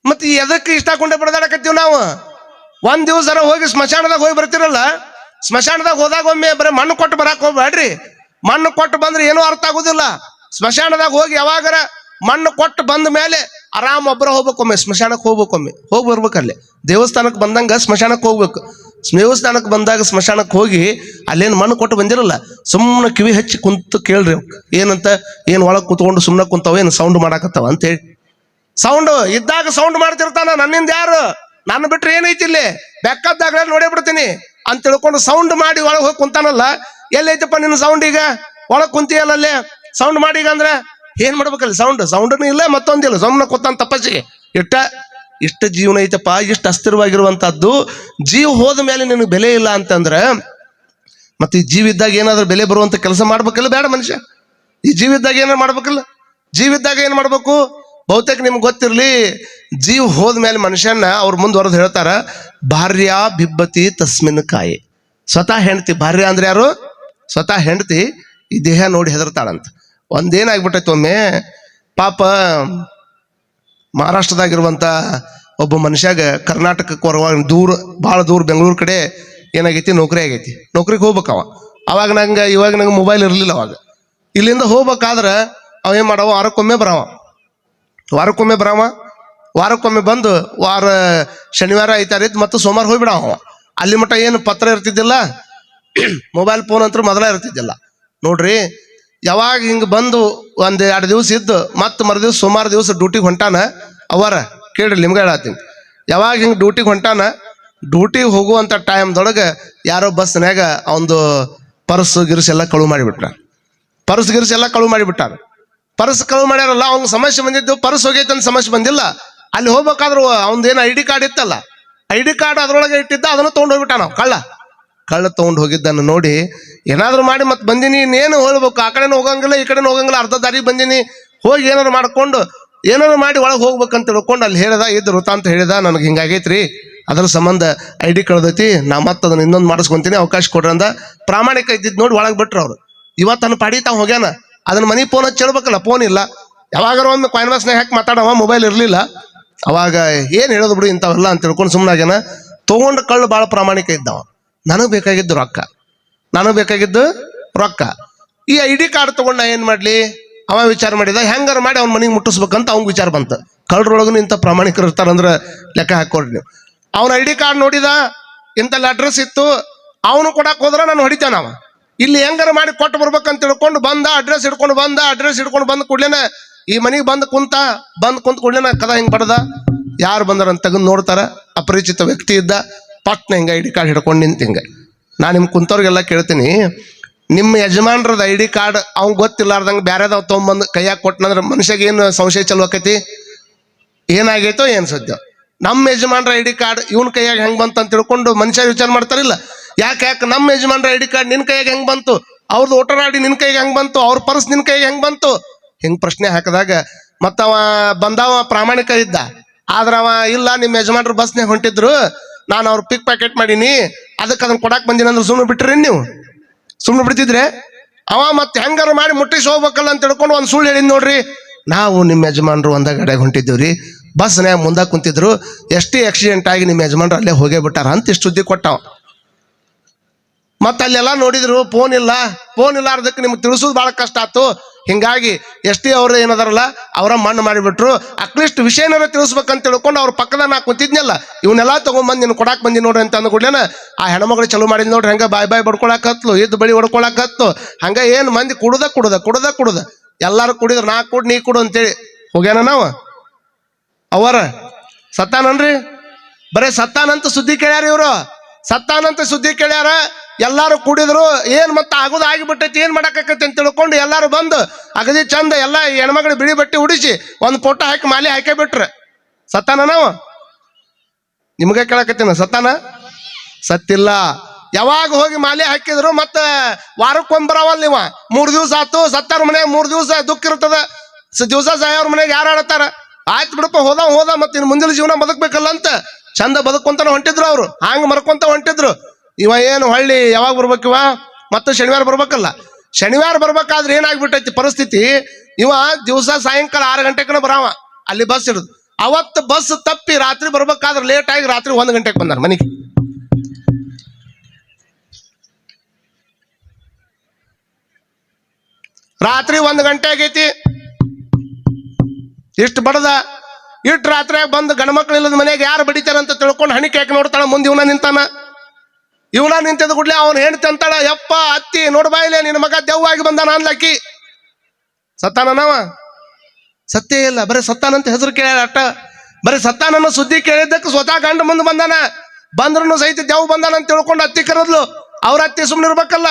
ಮತ್ತೆ ಎದಕ್ಕೆ ಇಷ್ಟ ಹಾಕೊಂಡೆ ಬಡದಾಡಕತ್ತೀವಿ ನಾವು. ಒಂದ್ ದಿವಸ ಹೋಗಿ ಸ್ಮಶಾನದಾಗ ಹೋಗಿ ಬರ್ತಿರಲ್ಲ, ಸ್ಮಶಾನದಾಗ ಹೋದಾಗ ಒಮ್ಮೆ ಬರೀ ಮಣ್ಣು ಕೊಟ್ಟು ಬರಾಕ್ ಹೋಗ್ಬೇಡ್ರಿ. ಮಣ್ಣು ಕೊಟ್ಟು ಬಂದ್ರೆ ಏನೂ ಅರ್ಥ ಆಗುದಿಲ್ಲ. ಸ್ಮಶಾನದಾಗ ಹೋಗಿ ಯಾವಾಗರ ಮಣ್ಣು ಕೊಟ್ಟು ಬಂದ ಮೇಲೆ ಆರಾಮ್ ಒಬ್ಬರ ಹೋಗ್ಬೇಕೊಮ್ಮೆ, ಸ್ಮಶಾನಕ್ಕೆ ಹೋಗ್ಬೇಕೊಮ್ಮೆ, ಹೋಗಿ ಬರ್ಬೇಕಲ್ಲಿ. ದೇವಸ್ಥಾನಕ್ಕೆ ಬಂದಂಗ ಸ್ಮಶಾನಕ್ಕೆ ಹೋಗ್ಬೇಕು. ದೇವಸ್ಥಾನಕ್ಕೆ ಬಂದಾಗ ಸ್ಮಶಾನಕ್ಕೆ ಹೋಗಿ ಅಲ್ಲೇನು ಮಣ್ಣು ಕೊಟ್ಟು ಬಂದಿರಲ್ಲ, ಸುಮ್ಮನೆ ಕಿವಿ ಹಚ್ಚಿ ಕುಂತು ಕೇಳ್ರಿ ಏನಂತ, ಏನ್ ಒಳಗೆ ಕುತ್ಕೊಂಡು ಸುಮ್ಮನೆ ಕುಂತಾವ, ಏನು ಸೌಂಡ್ ಮಾಡಾಕತ್ತಾವ ಅಂತ ಹೇಳಿ. ಸೌಂಡ್ ಇದ್ದಾಗ ಸೌಂಡ್ ಮಾಡ್ತಿರ್ತಾನ, ನನ್ನಿಂದ ಯಾರು, ನನ್ನ ಬಿಟ್ರೆ ಏನೈತಿ ಇಲ್ಲಿ, ಬೆಕ್ಕದ್ದಾಗಲೇ ನೋಡೇ ಬಿಡ್ತೀನಿ ಅಂತ ತಿಳ್ಕೊಂಡು ಸೌಂಡ್ ಮಾಡಿ ಒಳಗೆ ಹೋಗಿ ಕುಂತಾನಲ್ಲ. ಎಲ್ಲೈತಪ್ಪ ನಿನ್ನ ಸೌಂಡ್, ಈಗ ಒಳಗೆ ಕುಂತಿಯಲ್ಲ ಅಲ್ಲೇ ಸೌಂಡ್ ಮಾಡಿ ಈಗ ಅಂದ್ರೆ ಏನ್ ಮಾಡ್ಬೇಕಲ್ಲ, ಸೌಂಡ್ನು ಇಲ್ಲ ಮತ್ತೊಂದಿಲ್ಲ, ಸುಮ್ಮನೆ ಕೂತಾನ ತಪಸ್ಸಿಗೆ. ಇಷ್ಟ ಜೀವನ ಐತಪ್ಪ, ಇಷ್ಟು ಅಸ್ಥಿರವಾಗಿರುವಂತಹದ್ದು. ಜೀವ ಹೋದ ಮೇಲೆ ನಿನಗೆ ಬೆಲೆ ಇಲ್ಲ ಅಂತಂದ್ರೆ ಮತ್ತೆ ಈ ಜೀವ ಇದ್ದಾಗ ಏನಾದ್ರೂ ಬೆಲೆ ಬರುವಂತ ಕೆಲಸ ಮಾಡ್ಬೇಕಲ್ಲ ಬೇಡ ಮನುಷ್ಯ. ಈ ಜೀವ ಇದ್ದಾಗ ಏನಾರು ಮಾಡ್ಬೇಕಲ್ಲ. ಜೀವ ಇದ್ದಾಗ ಏನ್ ಮಾಡ್ಬೇಕು, ಬಹುತೇಕ ನಿಮ್ಗೆ ಗೊತ್ತಿರಲಿ, ಜೀವ ಹೋದ್ಮೇಲೆ ಮನುಷ್ಯನ ಅವ್ರ ಮುಂದುವರೆದು ಹೇಳ್ತಾರ, ಭಾರ್ಯ ಬಿಬ್ಬತಿ ತಸ್ಮಿನ್ ಕಾಯಿ. ಸ್ವತಃ ಹೆಂಡತಿ, ಭಾರ್ಯ ಅಂದ್ರೆ ಯಾರು? ಸ್ವತಃ ಹೆಂಡತಿ ಈ ದೇಹ ನೋಡಿ ಹೆದರ್ತಾಳಂತ. ಒಂದೇನಾಗ್ಬಿಟ್ಟೈತೆ, ಒಮ್ಮೆ ಪಾಪ ಮಹಾರಾಷ್ಟ್ರದಾಗಿರುವಂಥ ಒಬ್ಬ ಮನುಷ್ಯಾಗ ಕರ್ನಾಟಕಕ್ಕೆ ಹೊರವಾಗ ಭಾಳ ದೂರ ಬೆಂಗಳೂರು ಕಡೆ ಏನಾಗೈತಿ, ನೌಕರಿ ಆಗೈತಿ. ನೌಕರಿಗೆ ಹೋಗ್ಬೇಕವ. ಅವಾಗ ನಂಗೆ ಮೊಬೈಲ್ ಇರಲಿಲ್ಲ. ಅವಾಗ ಇಲ್ಲಿಂದ ಹೋಗ್ಬೇಕಾದ್ರೆ ಅವ ಏನು ಮಾಡವ, ವಾರಕ್ಕೊಮ್ಮೆ ಬರವ. ವಾರಕ್ಕೊಮ್ಮೆ ಬಂದು ಶನಿವಾರ ಐತಾರ ಇತ್ತು ಮತ್ತು ಸೋಮವಾರ ಹೋಗ್ಬಿಡ ಅವ. ಅಲ್ಲಿ ಮಟ್ಟ ಏನು ಪತ್ರ ಇರ್ತಿದ್ದಿಲ್ಲ, ಮೊಬೈಲ್ ಫೋನ್ ಅಂತೂ ಮೊದಲ ಇರ್ತಿದ್ದಿಲ್ಲ ನೋಡ್ರಿ. ಯಾವಾಗ ಹಿಂಗೆ ಬಂದು 1-2 ದಿವಸ ಇದ್ದು ಮತ್ತೆ ಮರುದಿವ್ಸ ಸೋಮವಾರ ದಿವಸ ಡ್ಯೂಟಿಗೆ ಹೊಂಟಾನ. ಅವರ ಕೇಳ್ರಿ, ನಿಮ್ಗೆ ಹೇಳತ್ತೀನಿ. ಯಾವಾಗ ಹಿಂಗೆ ಡ್ಯೂಟಿಗೆ ಹೊಂಟಾನ, ಡ್ಯೂಟಿಗೆ ಹೋಗುವಂಥ ಟೈಮ್ದೊಳಗೆ ಯಾರೋ ಬಸ್ನ್ಯಾಗ ಅವಂದು ಪರ್ಸ್ ಗಿರ್ಸ್ ಎಲ್ಲ ಕಳುವು ಮಾಡಿಬಿಟ್ರ. ಪರ್ಸ್ ಕಳುವು ಮಾಡ್ಯಾರಲ್ಲ, ಅವ್ನ ಸಮಸ್ಯೆ ಬಂದಿದ್ದು. ಪರ್ಸ್ ಹೋಗೈತೆ ಅಂತ ಸಮಸ್ಯೆ ಬಂದಿಲ್ಲ. ಅಲ್ಲಿ ಹೋಗ್ಬೇಕಾದ್ರು ಅವ್ನದೇನು ID ಕಾರ್ಡ್ ಇತ್ತಲ್ಲ, ID ಕಾರ್ಡ್ ಅದ್ರೊಳಗೆ ಇಟ್ಟಿದ್ದ, ಅದನ್ನು ತೊಗೊಂಡು ಹೋಗ್ಬಿಟ್ಟ. ನಾವು ಕಳ್ಳ ತೊಗೊಂಡು ಹೋಗಿದ್ದನ್ನು ನೋಡಿ ಏನಾದ್ರು ಮಾಡಿ ಮತ್ತೆ ಬಂದೀನಿ, ಇನ್ನೇನು ಹೋಗ್ಬೇಕು, ಆ ಕಡೆನೂ ಹೋಗಂಗಿಲ್ಲ ಈ ಕಡೆನೂ ಹೋಗಂಗಿಲ್ಲ, ಅರ್ಧ ದಾರಿ ಬಂದೀನಿ, ಹೋಗಿ ಏನಾರು ಮಾಡ್ಕೊಂಡು ಏನಾರು ಮಾಡಿ ಒಳಗೆ ಹೋಗ್ಬೇಕಂತ ತಿಳ್ಕೊಂಡು ಅಲ್ಲಿ ಹೇಳ್ದ, ಇದ್ದು ವೃತ್ತ ಅಂತ ಹೇಳಿದ, ನನಗೆ ಹಿಂಗಾಗೈತ್ರಿ, ಅದ್ರ ಸಂಬಂಧ ID ಕಳ್ದೈತಿ, ನಾ ಮತ್ತೆ ಅದನ್ನ ಇನ್ನೊಂದು ಮಾಡಿಸ್ಕೊಂತೀನಿ, ಅವಕಾಶ ಕೊಡ್ರಿ ಅಂದ. ಪ್ರಾಮಾಣಿಕ ಇದ್ದಿದ್ದು ನೋಡಿ ಒಳಗೆ ಬಿಟ್ರು ಅವ್ರು. ಇವತ್ತನ್ನು ಪಾಡಿ ತಾವು ಹೋಗ್ಯಾನ, ಅದನ್ನ ಮನೆ ಫೋನ್ ಹಚ್ಚಿ ಹೇಳ್ಬೇಕಲ್ಲ, ಫೋನ್ ಇಲ್ಲ. ಯಾವಾಗಾರ ಒಮ್ಮೆ ಕಾಯಿನ್ ಬಾಕ್ಸ್ನಾಗ ಹಾಕಿ ಮಾತಾಡವ, ಮೊಬೈಲ್ ಇರಲಿಲ್ಲ. ಅವಾಗ ಏನು ಹೇಳೋದು ಬಿಡು ಇಂಥವೆಲ್ಲ ಅಂತ ತಿಳ್ಕೊಂಡು ಸುಮ್ಮನಾಗ್ಯಾನ. ತೊಗೊಂಡು ಕಳ್ಳು ಭಾಳ ಪ್ರಾಮಾಣಿಕ ಇದ್ದವ. ನನಗೆ ಬೇಕಾಗಿದ್ದು ರೊಕ್ಕ. ಈ ID ಕಾರ್ಡ್ ತೊಗೊಂಡು ನಾ ಏನು ಮಾಡಲಿ? ಅವ ವಿಚಾರ ಮಾಡಿದ, ಹೆಂಗಾರ ಮಾಡಿ ಅವ್ನ ಮನೆಗೆ ಮುಟ್ಟಿಸ್ಬೇಕಂತ ಅವ್ನಿಗೆ ವಿಚಾರ ಬಂತು. ಕಳ್ಳರೊಳಗೂ ಇಂಥ ಪ್ರಾಮಾಣಿಕರು ಇರ್ತಾರಂದ್ರೆ ಲೆಕ್ಕ ಹಾಕೊಡ್ರಿ ನೀವು. ಅವನ ID ಕಾರ್ಡ್ ನೋಡಿದ, ಇಂಥಲ್ಲಿ ಅಡ್ರೆಸ್ ಇತ್ತು, ಅವನು ಕೊಡಕ್ಕೆ ಹೋದ್ರೆ ನಾನು ಹೊಡಿತಾನ. ಅವ ಇಲ್ಲಿ ಹೆಂಗಾರ ಮಾಡಿ ಕೊಟ್ಟು ಬರ್ಬೇಕಂತ ತಿಳ್ಕೊಂಡು ಬಂದ, ಅಡ್ರೆಸ್ ಹಿಡ್ಕೊಂಡು ಬಂದ ಕೂಡ್ಲೇನ ಈ ಮನೆಗೆ ಬಂದು ಕುಂತ ಕೂಡ್ಲೇನ ಕದ ಹಿಂಗೆ ಬಡ್ದ. ಯಾರು ಬಂದಾರಂತ ತೆಗೆದು ನೋಡ್ತಾರ, ಅಪರಿಚಿತ ವ್ಯಕ್ತಿ ಇದ್ದ. ಪಟ್ನ ಹಿಂಗೆ ID ಕಾರ್ಡ್ ಹಿಡ್ಕೊಂಡು ನಿಂತು ಹಿಂಗೆ. ನಾನು ನಿಮ್ಗೆ ಕುಂತವ್ರಿಗೆಲ್ಲ ಕೇಳ್ತೀನಿ, ನಿಮ್ಮ ಯಜಮಾನ್ರದ ID ಕಾರ್ಡ್ ಅವ್ನು ಗೊತ್ತಿಲ್ಲಾರ್ದಂಗೆ ಬೇರೆದವ್ ತೊಗೊಂಬಂದು ಕೈಯಾಗ ಕೊಟ್ಟನಂದ್ರೆ ಮನುಷ್ಯಗೆ ಏನು ಸಂಶಯ ಚಲೋ ಆಕೈತಿ? ಏನಾಗೈತೋ ಏನು ಸದ್ಯ. ನಮ್ಮ ಯಜಮಾನ್ರ ID ಕಾರ್ಡ್ ಇವನ್ ಕೈಯಾಗ ಹೆಂಗೆ ಬಂತು ಅಂತ ತಿಳ್ಕೊಂಡು ಮನುಷ್ಯ ವಿಚಾರ ಮಾಡ್ತಾರಿಲ್ಲ. ಯಾಕೆ ನಮ್ಮ ಯಜಮಾನ್ರ ID ಕಾರ್ಡ್ ನಿನ್ನ ಕೈಯಾಗ ಹೆಂಗೆ ಬಂತು, ಅವ್ರದ್ದು ವೋಟರ್ ID ನಿನ್ನ ಕೈಗೆ ಹೆಂಗೆ ಬಂತು, ಅವ್ರ ಪರ್ಸ್ ನಿನ್ನ ಕೈಗೆ ಹೆಂಗೆ ಬಂತು, ಹಿಂಗೆ ಪ್ರಶ್ನೆ ಹಾಕಿದಾಗ ಮತ್ತವ ಬಂದವ ಪ್ರಾಮಾಣಿಕ ಇದ್ದ. ಆದ್ರೆ ಅವ ಇಲ್ಲ, ನಿಮ್ಮ ಯಜಮಾನ್ರು ಬಸ್ನಾಗ ಹೊಂಟಿದ್ರು, ನಾನು ಅವ್ರು ಪಿಕ್ ಪ್ಯಾಕೆಟ್ ಮಾಡೀನಿ, ಅದಕ್ಕೆ ಅದನ್ನ ಕೊಡಕ್ಕೆ ಬಂದಿನಿ ಅಂದ್ರೆ ಸುಮ್ಮನೆ ಬಿಟ್ರಿ? ನೀವು ಸುಮ್ಮನೆ ಬಿಡ್ತಿದ್ರೆ? ಅವ ಮತ್ತೆ ಹೆಂಗಾರು ಮಾಡಿ ಮುಟ್ಟಿಸಿ ಹೋಗ್ಬೇಕಲ್ಲ ಅಂತ ತಿಳ್ಕೊಂಡು ಒಂದು ಸುಳ್ಳು ಹೇಳಿದ್ ನೋಡ್ರಿ. ನಾವು ನಿಮ್ಮ ಯಜಮಾನ್ರು ಒಂದ ಗಡೆಗೆ ಹೊಂಟಿದ್ದೀವ್ರಿ, ಬಸ್ನ್ಯಾಗ ಮುಂದೆ ಕುಂತಿದ್ರು, ಎಷ್ಟೇ ಆಕ್ಸಿಡೆಂಟ್ ಆಗಿ ನಿಮ್ಮ ಯಜಮಾನ್ರು ಅಲ್ಲೇ ಹೋಗೇ ಬಿಟ್ಟಾರ ಅಂತ ಇಷ್ಟು ಸುದ್ದಿ ಕೊಟ್ಟವ. ಮತ್ತೆ ಅಲ್ಲೆಲ್ಲ ನೋಡಿದ್ರು ಫೋನ್ ಇಲ್ಲಾರ್ದಕ್ಕೆ ನಿಮ್ಗೆ ತಿಳಿಸೋದು ಭಾಳ ಕಷ್ಟ ಆಯ್ತು. ಹಿಂಗಾಗಿ ಅವ್ರು ಏನದಾರಲ್ಲ ಅವರ ಮಣ್ಣು ಮಾಡಿಬಿಟ್ರು. ಅಟ್ಲೀಸ್ಟ್ ವಿಷಯನಾರ ತಿಳಿಸ್ಬೇಕಂತ ತಿಳ್ಕೊಂಡು ಅವ್ರ ಪಕ್ಕದ ನಾ ಕುಂತಿದ್ನಲ್ಲ, ಇವನ್ನೆಲ್ಲ ತಗೊಂಡ್ಬಂದು ನೀನು ಕೊಡಾಕ್ ಬಂದಿ ನೋಡ್ರಿ ಅಂತ ಅಂದ್ಕೂಡ್ಲೇನ ಆ ಹೆಣ್ಮಗಳು ಚಲೋ ಮಾಡಿದ್ ನೋಡ್ರಿ, ಹಂಗ ಬಾಯ್ ಬಡ್ಕೊಳಕತ್ಲು, ಇದ್ದು ಬಳಿ ಹೊಡ್ಕೊಳಕತ್ತು. ಹಂಗ ಏನು ಮಂದಿ ಕುಡ್ದ ಎಲ್ಲಾರು ಕುಡಿದ್ರು, ನಾ ಕುಡ್ ನೀ ಕುಡು ಅಂತೇಳಿ ಹೋಗ್ಯಾನ. ನಾವು ಅವರ ಸತ್ತಾನನ್ರಿ, ಬರೇ ಸತ್ತಾನಂತ ಸುದ್ದಿ ಕೇಳ್ಯಾರ ಇವರು. ಸತ್ತಾನಂತ ಸುದ್ದಿ ಕೇಳ್ಯಾರ, ಎಲ್ಲಾರು ಕುಡಿದ್ರು. ಏನ್ ಮತ್ತೆ ಆಗೋದು ಆಗಿಬಿಟ್ಟೈತಿ, ಏನ್ ಮಾಡಾಕೈತಿ ಅಂತ ತಿಳ್ಕೊಂಡು ಎಲ್ಲಾರು ಬಂದು ಅಗದಿ ಚಂದ ಎಲ್ಲ ಹೆಣ್ಮಗಳು ಬಿಳಿ ಬಟ್ಟೆ ಉಡಿಸಿ ಒಂದು ಫೋಟೋ ಹಾಕಿ ಮಾಲೆ ಹಾಕೇ ಬಿಟ್ರೆ ಸತ್ತಾನ. ನಾವು ನಿಮ್ಗೆ ಕೇಳಕತ್ತೀನ, ಸತ್ತಿಲ್ಲ. ಯಾವಾಗ ಹೋಗಿ ಮಾಲೆ ಹಾಕಿದ್ರು ಮತ್ತೆ ವಾರಕ್ಕೊಂಬರವಲ್ ನೀವ 3 ದಿವಸ ಆತು. ಸತ್ತಾರ ಮನೆಯಾಗ 3 ದಿವಸ ದುಃಖ ಇರ್ತದ. ದಿವಸ ಸಾಯವ್ರ ಮನೆಯಾಗ ಯಾರು ಆಡತ್ತಾರ? ಆಯ್ತು ಬಿಡಪ್ಪ, ಹೋದ ಮತ್ತೆ ಇನ್ನು ಮುಂದಿನ ಜೀವನ ಬದುಕ್ಬೇಕಲ್ಲ ಅಂತ ಚಂದ ಬದುಕೊಂತಾನ ಹೊಂಟಿದ್ರು. ಅವ್ರು ಹಾಂಗ ಮರ್ಕೊಂತ ಹೊಂಟಿದ್ರು. ಇವ ಏನು ಹೊಳ್ಳಿ ಯಾವಾಗ ಬರ್ಬೇಕಿವ? ಮತ್ತೆ ಶನಿವಾರ ಬರ್ಬೇಕಲ್ಲ. ಶನಿವಾರ ಬರ್ಬೇಕಾದ್ರೆ ಏನಾಗ್ಬಿಟ್ಟೈತಿ ಪರಿಸ್ಥಿತಿ, ಇವ ದಿವಸ ಸಾಯಂಕಾಲ 6 ಗಂಟೆಗೆ ಬರಾವ, ಅಲ್ಲಿ ಬಸ್ ಇಡುದು. ಅವತ್ತು ಬಸ್ ತಪ್ಪಿ ರಾತ್ರಿ ಬರ್ಬೇಕಾದ್ರೆ ಲೇಟ್ ಆಗಿ ರಾತ್ರಿ 1 ಗಂಟೆಗೆ ಬಂದಾರ ಮನೆಗೆ. ರಾತ್ರಿ 1 ಗಂಟೆ ಆಗೈತಿ. ಇಷ್ಟು ಬಡದ ಇಟ್ಟು ರಾತ್ರಿಯಾಗ ಬಂದು ಗಂಡ್ಮಕ್ಳು ಇಲ್ಲದ ಮನೆಯಾಗ ಯಾರು ಬಡಿತಾರಂತ ತಿಳ್ಕೊಂಡು ಹಣಿಕೆ ಹಾಕಿ ನೋಡ್ತಾಳ. ಮುಂದೆ ಇವನ ನಿಂತಿದ್ದ ಕೂಡ್ಲೆ ಅವನು ಹೆಣ್ತಿ ಅಂತಾಳ, ಯಪ್ಪ ಅತ್ತಿ ನೋಡ್ಬಾಯಿಲೆ, ನಿನ್ನ ಮಗ ದೆವ್ವಾಗಿ ಬಂದಾನ ಅನ್ಲಕ್ಕಿ. ಸತ್ತಾನವ? ಸತ್ತೇ ಇಲ್ಲ, ಬರೀ ಸತ್ತಾನಂತ ಹೆಸರು ಕೇಳ ಅಟ್ಟ. ಬರೀ ಸತ್ತಾನನ್ನ ಸುದ್ದಿ ಕೇಳಿದ್ದಕ್ಕೆ ಸ್ವತಃ ಗಂಡ ಮುಂದೆ ಬಂದ್ರೂ ಸಹಿತ ದೆವ್ ಬಂದಾನ ಅಂತ ತಿಳ್ಕೊಂಡು ಅತ್ತಿ ಕರೆದ್ಲು. ಅವ್ರ ಅತ್ತಿ ಸುಮ್ಮನೆ ಇರ್ಬೇಕಲ್ಲ.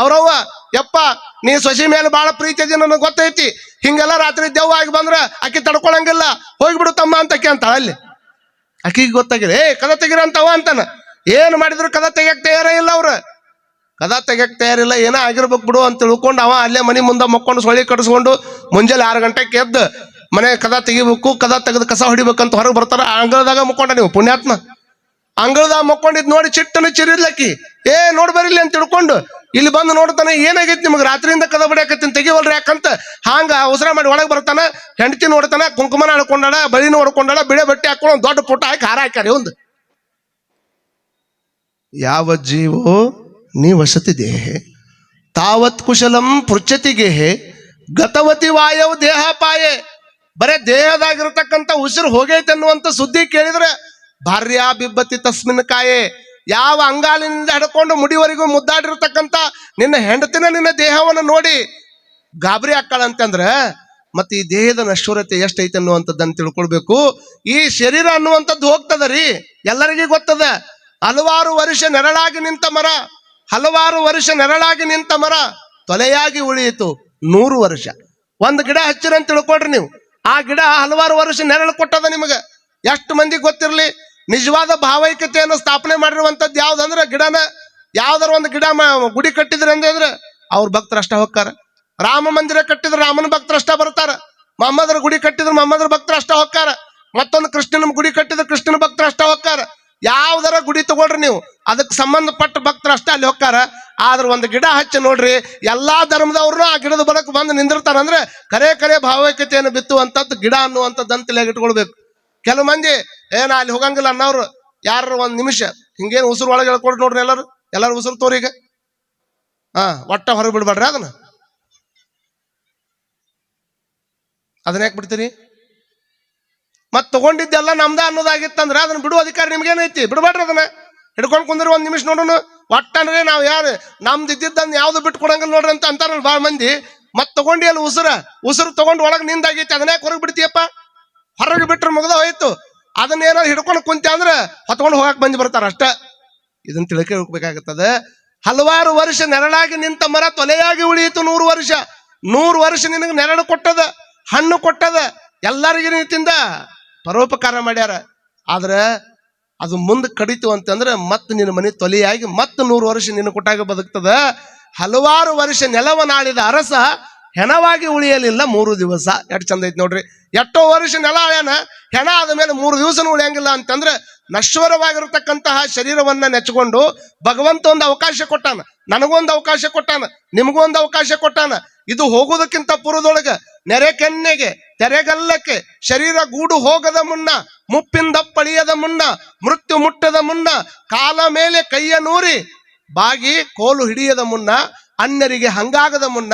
ಅವ್ರವ್ವ, ಯಪ್ಪ ನೀ ಸೊಸಿ ಮೇಲೆ ಭಾಳ ಪ್ರೀತಿ ಇದೆ ನನಗೆ ಗೊತ್ತೈತಿ, ಹಿಂಗೆಲ್ಲ ರಾತ್ರಿ ದೆವ್ವ ಆಗಿ ಬಂದ್ರ ಆಕಿ ತಡ್ಕೊಳಂಗಿಲ್ಲ, ಹೋಗ್ಬಿಡು ತಮ್ಮ ಅಂತ ಆಕಿ ಅಂತಾಳ. ಅಲ್ಲಿ ಆಕಿಗೆ ಗೊತ್ತಾಗಿದೆ, ಕದ ತೆಗಿರ ಅಂತವ ಅಂತಾನ. ಏನು ಮಾಡಿದ್ರು ಕದ ತೆಗಿಯಕ್ ತಯಾರೇ ಇಲ್ಲ. ಅವ್ರ ಕದ ತೆಗಿಯಕ್ ತಯಾರಿಲ್ಲ, ಏನೋ ಆಗಿರ್ಬೇಕು ಬಿಡು ಅಂತ ತಿಳ್ಕೊಂಡು ಅವ ಅಲ್ಲೇ ಮನೆ ಮುಂದೆ ಮಕ್ಕೊಂಡು ಸೊಳ್ಳಿ ಕಡಿಸ್ಕೊಂಡು ಮುಂಜಾನೆ 6 ಗಂಟೆಗೆ ಎದ್ದು ಮನೆ ಕದ ತೆಗಿಬೇಕು, ಕದ ತೆಗೆದು ಕಸ ಹೊಡಿಬೇಕಂತ ಹೊರಗೆ ಬರ್ತಾರ. ಅಂಗಳದಾಗ ಮುಕ್ಕೊಂಡ ನೀವು ಪುಣ್ಯಾತ್ಮ. ಅಂಗಳದಾಗ ಮುಕ್ಕೊಂಡಿದ್ ನೋಡಿ ಚಿಟ್ಟನ ಚಿರಿದ್ಲಕ್ಕಿ, ನೋಡ್ಬರಿಲ್ಲ ಅಂತ ತಿಳ್ಕೊಂಡು ಇಲ್ಲಿ ಬಂದು ನೋಡ್ತಾನೆ, ಏನಾಗೈತಿ ನಿಮ್ಗೆ ರಾತ್ರಿಯಿಂದ ಕದ ಬಡಿಯಾಕತ್ತೀನಿ ತೆಗಿವಲ್ರಿ ಯಾಕಂತ ಹಾಂಗ ಅವಸರ ಮಾಡಿ ಒಳಗೆ ಬರ್ತಾನ. ಹೆಂಡತಿ ನೋಡ್ತಾನ, ಕುಂಕುಮನ ಹಾಕೊಂಡಾಳ, ಬಳಿನ ಹೊಡ್ಕೊಂಡಾಳ, ಬಿಳೆ ಬಟ್ಟೆ ಹಾಕೊಂಡು ಒಂದು ದೊಡ್ಡ ಪುಟ್ಟ ಹಾಕಿ ಹಾರ ಹಾಕ್ಯಾರಿ. ಒಂದು ಯಾವ ಜೀವೋ ನೀ ವಸತಿ ದೇಹೆ ತಾವತ್ ಕುಶಲಂ ಪೃಚ್ಛತಿಗೆ ಗತವತಿ ವಾಯವ್ ದೇಹ ಪಾಯೆ. ಬರೇ ದೇಹದಾಗಿರ್ತಕ್ಕಂಥ ಉಸಿರು ಹೋಗೈತೆ ಅನ್ನುವಂಥ ಸುದ್ದಿ ಕೇಳಿದ್ರೆ ಭಾರ್ಯ ಬಿಬ್ಬತಿ ತಸ್ಮಿನ್ ಕಾಯೆ. ಯಾವ ಅಂಗಾಲಿನಿಂದ ಹಿಡ್ಕೊಂಡು ಮುಡಿವರೆಗೂ ಮುದ್ದಾಡಿರ್ತಕ್ಕಂಥ ನಿನ್ನ ಹೆಂಡತಿನ ನಿನ್ನ ದೇಹವನ್ನು ನೋಡಿ ಗಾಬರಿ ಹಾಕ್ಕಾಳಂತಂದ್ರ ಮತ್ತೆ ಈ ದೇಹದ ನಶ್ವರತೆ ಎಷ್ಟೈತೆ ಅನ್ನುವಂಥದ್ದನ್ನು ತಿಳ್ಕೊಳ್ಬೇಕು. ಈ ಶರೀರ ಅನ್ನುವಂಥದ್ದು ಹೋಗ್ತದ ರೀ, ಎಲ್ಲರಿಗೂ ಗೊತ್ತದ. ಹಲವಾರು ವರ್ಷ ನೆರಳಾಗಿ ನಿಂತ ಮರ, ಹಲವಾರು ವರ್ಷ ನೆರಳಾಗಿ ನಿಂತ ಮರ ತೊಲೆಯಾಗಿ ಉಳಿಯಿತು 100 ವರ್ಷ. ಒಂದು ಗಿಡ ಹಚ್ಚಿರಂತ ತಿಳ್ಕೊಡ್ರಿ ನೀವು, ಆ ಗಿಡ ಹಲವಾರು ವರ್ಷ ನೆರಳು ಕೊಟ್ಟದ ನಿಮಗೆ. ಎಷ್ಟು ಮಂದಿ ಗೊತ್ತಿರಲಿ, ನಿಜವಾದ ಭಾವೈಕ್ಯತೆಯನ್ನು ಸ್ಥಾಪನೆ ಮಾಡಿರುವಂಥದ್ದು ಯಾವ್ದಂದ್ರೆ ಗಿಡನ. ಯಾವ್ದಾರ ಒಂದು ಗಿಡ ಗುಡಿ ಕಟ್ಟಿದ್ರೆ ಅಂದ್ರೆ ಅವ್ರ ಭಕ್ತರು ಅಷ್ಟ ಹೋಗ್ತಾರ. ರಾಮ ಮಂದಿರ ಕಟ್ಟಿದ್ರೆ ರಾಮನ ಭಕ್ತರು ಅಷ್ಟ ಬರ್ತಾರ. ಮೊಹಮ್ಮದರ ಗುಡಿ ಕಟ್ಟಿದ್ರೆ ಮೊಹಮ್ಮದರ ಭಕ್ತರು ಅಷ್ಟ ಹೋಗ್ತಾರ. ಮತ್ತೊಂದು ಕೃಷ್ಣನ ಗುಡಿ ಕಟ್ಟಿದ್ರೆ ಕೃಷ್ಣನ ಭಕ್ತರು ಅಷ್ಟ ಹೋಗ್ತಾರ. ಯಾವ್ದಾರ ಗುಡಿ ತಗೊಳ್ರಿ ನೀವು, ಅದಕ್ಕೆ ಸಂಬಂಧಪಟ್ಟ ಭಕ್ತರು ಅಷ್ಟ ಅಲ್ಲಿ ಹೋಗ್ತಾರ. ಆದ್ರೆ ಒಂದು ಗಿಡ ಹಚ್ಚಿ ನೋಡ್ರಿ, ಎಲ್ಲಾ ಧರ್ಮದವ್ರನ್ನ ಆ ಗಿಡದ ಬಳಕ ಬಂದು ನಿಂದಿರ್ತಾರಂದ್ರೆ ಕರೆ ಭಾವೈಕ್ಯತೆಯನ್ನು ಬಿತ್ತುವಂಥದ್ದು ಗಿಡ ಅನ್ನುವಂಥದ್ದನ್ನು ತಲೆಯಾಗಿ ಇಟ್ಕೊಳ್ಬೇಕು. ಕೆಲವು ಮಂದಿ ಅಲ್ಲಿ ಹೋಗಂಗಿಲ್ಲ ಅನ್ನೋರು ಯಾರು ಒಂದ್ ನಿಮಿಷ ಹಿಂಗೇನು ಉಸಿರು ಒಳಗೆ ಹೇಳ್ಕೊಡ್ರಿ ನೋಡ್ರಿ, ಎಲ್ಲರೂ ಉಸಿರು ತೋರಿ ಈಗ ಒಟ್ಟ ಹೊರಗೆ ಬಿಡ್ಬೇಡ್ರಿ. ಅದನ್ನ ಯಾಕೆ ಬಿಡ್ತೀರಿ? ಮತ್ ತಗೊಂಡಿದ್ದೆಲ್ಲ ನಮ್ದ ಅನ್ನೋದಾಗಿತ್ತಂದ್ರೆ ಅದನ್ನ ಬಿಡುವ ಅಧಿಕಾರ ನಿಮ್ಗೇನೈತಿ? ಬಿಡ್ಬೇಡ್ರಿ, ಅದನ್ನ ಹಿಡ್ಕೊಂಡು ಕುಂದ್ರಿ ಒಂದ್ ನಿಮಿಷ ನೋಡೋಣ. ಒಟ್ಟನ್ರಿ ನಾವು ಯಾರು ನಮ್ದು ಇದ್ದಿದ್ದನ್ನು ಯಾವ್ದು ಬಿಟ್ಟು ಕೊಡಂಗಿಲ್ಲ ನೋಡ್ರಿ ಅಂತ ಅಂತಾರಲ್ಲ ಭಾಳ ಮಂದಿ. ಮತ್ ತಗೊಂಡಿ ಅಲ್ಲಿ ಉಸಿರು ತಗೊಂಡು ಒಳಗೆ ನಿಂದಾಗೈತಿ, ಅದನ್ನ ಯಾಕೆ ಹೊರಗೆ ಬಿಡ್ತೀಯಪ್ಪ? ಹೊರಗೆ ಬಿಟ್ರೆ ಮುಗ್ದ ಹೋಯ್ತು. ಅದನ್ನೇನೋ ಹಿಡ್ಕೊಂಡು ಕುಂತ ಅಂದ್ರೆ ಹೊತ್ಕೊಂಡು ಹೋಗಕ್ ಬಂದು ಬರ್ತಾರ ಅಷ್ಟ. ಇದನ್ನ ತಿಳ್ಕೊಬೇಕಾಗುತ್ತದೆ. ಹಲವಾರು ವರ್ಷ ನೆರಳಾಗಿ ನಿಂತ ಮರ ತೊಲೆಯಾಗಿ ಉಳಿಯಿತು 100 ವರ್ಷ. 100 ವರ್ಷ ನಿನಗೆ ನೆರಳು ಕೊಟ್ಟದ, ಹಣ್ಣು ಕೊಟ್ಟದ, ಎಲ್ಲರಿಗೂ ರೀತಿಯಿಂದ ಪರೋಪಕಾರ ಮಾಡ್ಯಾರ. ಆದ್ರೆ ಅದು ಮುಂದೆ ಕಡಿತು ಅಂತಂದ್ರೆ ಮತ್ತೆ ನಿನ್ನ ಮನೆ ತೊಲೆಯಾಗಿ ಮತ್ತೆ 100 ವರ್ಷ ನಿನ್ನ ಕೊಟ್ಟಾಗ ಬದುಕ್ತದ. ಹಲವಾರು ವರ್ಷ ನೆಲವನಾಡಿದ ಅರಸ ಹೆಣವಾಗಿ ಉಳಿಯಲಿಲ್ಲ 3 ದಿವಸ. ಎಷ್ಟು ಚಂದ ಐತಿ ನೋಡ್ರಿ. ಎಷ್ಟೋ ವರ್ಷ ನೆಲ ಆಳ್ಯಾನ, ಹೆಣ ಆದ ಮೇಲೆ 3 ದಿವಸನೂ ಉಳಿಯಂಗಿಲ್ಲ ಅಂತಂದ್ರೆ ನಶ್ವರವಾಗಿರತಕ್ಕಂತಹ ಶರೀರವನ್ನ ನೆಚ್ಕೊಂಡು ಭಗವಂತ ಒಂದು ಅವಕಾಶ ಕೊಟ್ಟಾನ, ನನಗೊಂದು ಅವಕಾಶ ಕೊಟ್ಟಾನ, ನಿಮಗೊಂದು ಅವಕಾಶ ಕೊಟ್ಟಾನ. ಇದು ಹೋಗೋದಕ್ಕಿಂತ ಪೂರ್ವದೊಳಗ ನೆರೆ ಕೆನ್ನೆಗೆ ತೆರೆಗಲ್ಲಕ್ಕೆ ಶರೀರ ಗೂಡು ಹೋಗದ ಮುನ್ನ, ಮುಪ್ಪಿಂದಪ್ಪಳಿಯದ ಮುನ್ನ, ಮೃತ್ಯು ಮುಟ್ಟದ ಮುನ್ನ, ಕಾಲ ಮೇಲೆ ಕೈಯ ನೂರಿ ಬಾಗಿ ಕೋಲು ಹಿಡಿಯದ ಮುನ್ನ, ಅನ್ಯರಿಗೆ ಹಂಗಾಗದ ಮುನ್ನ,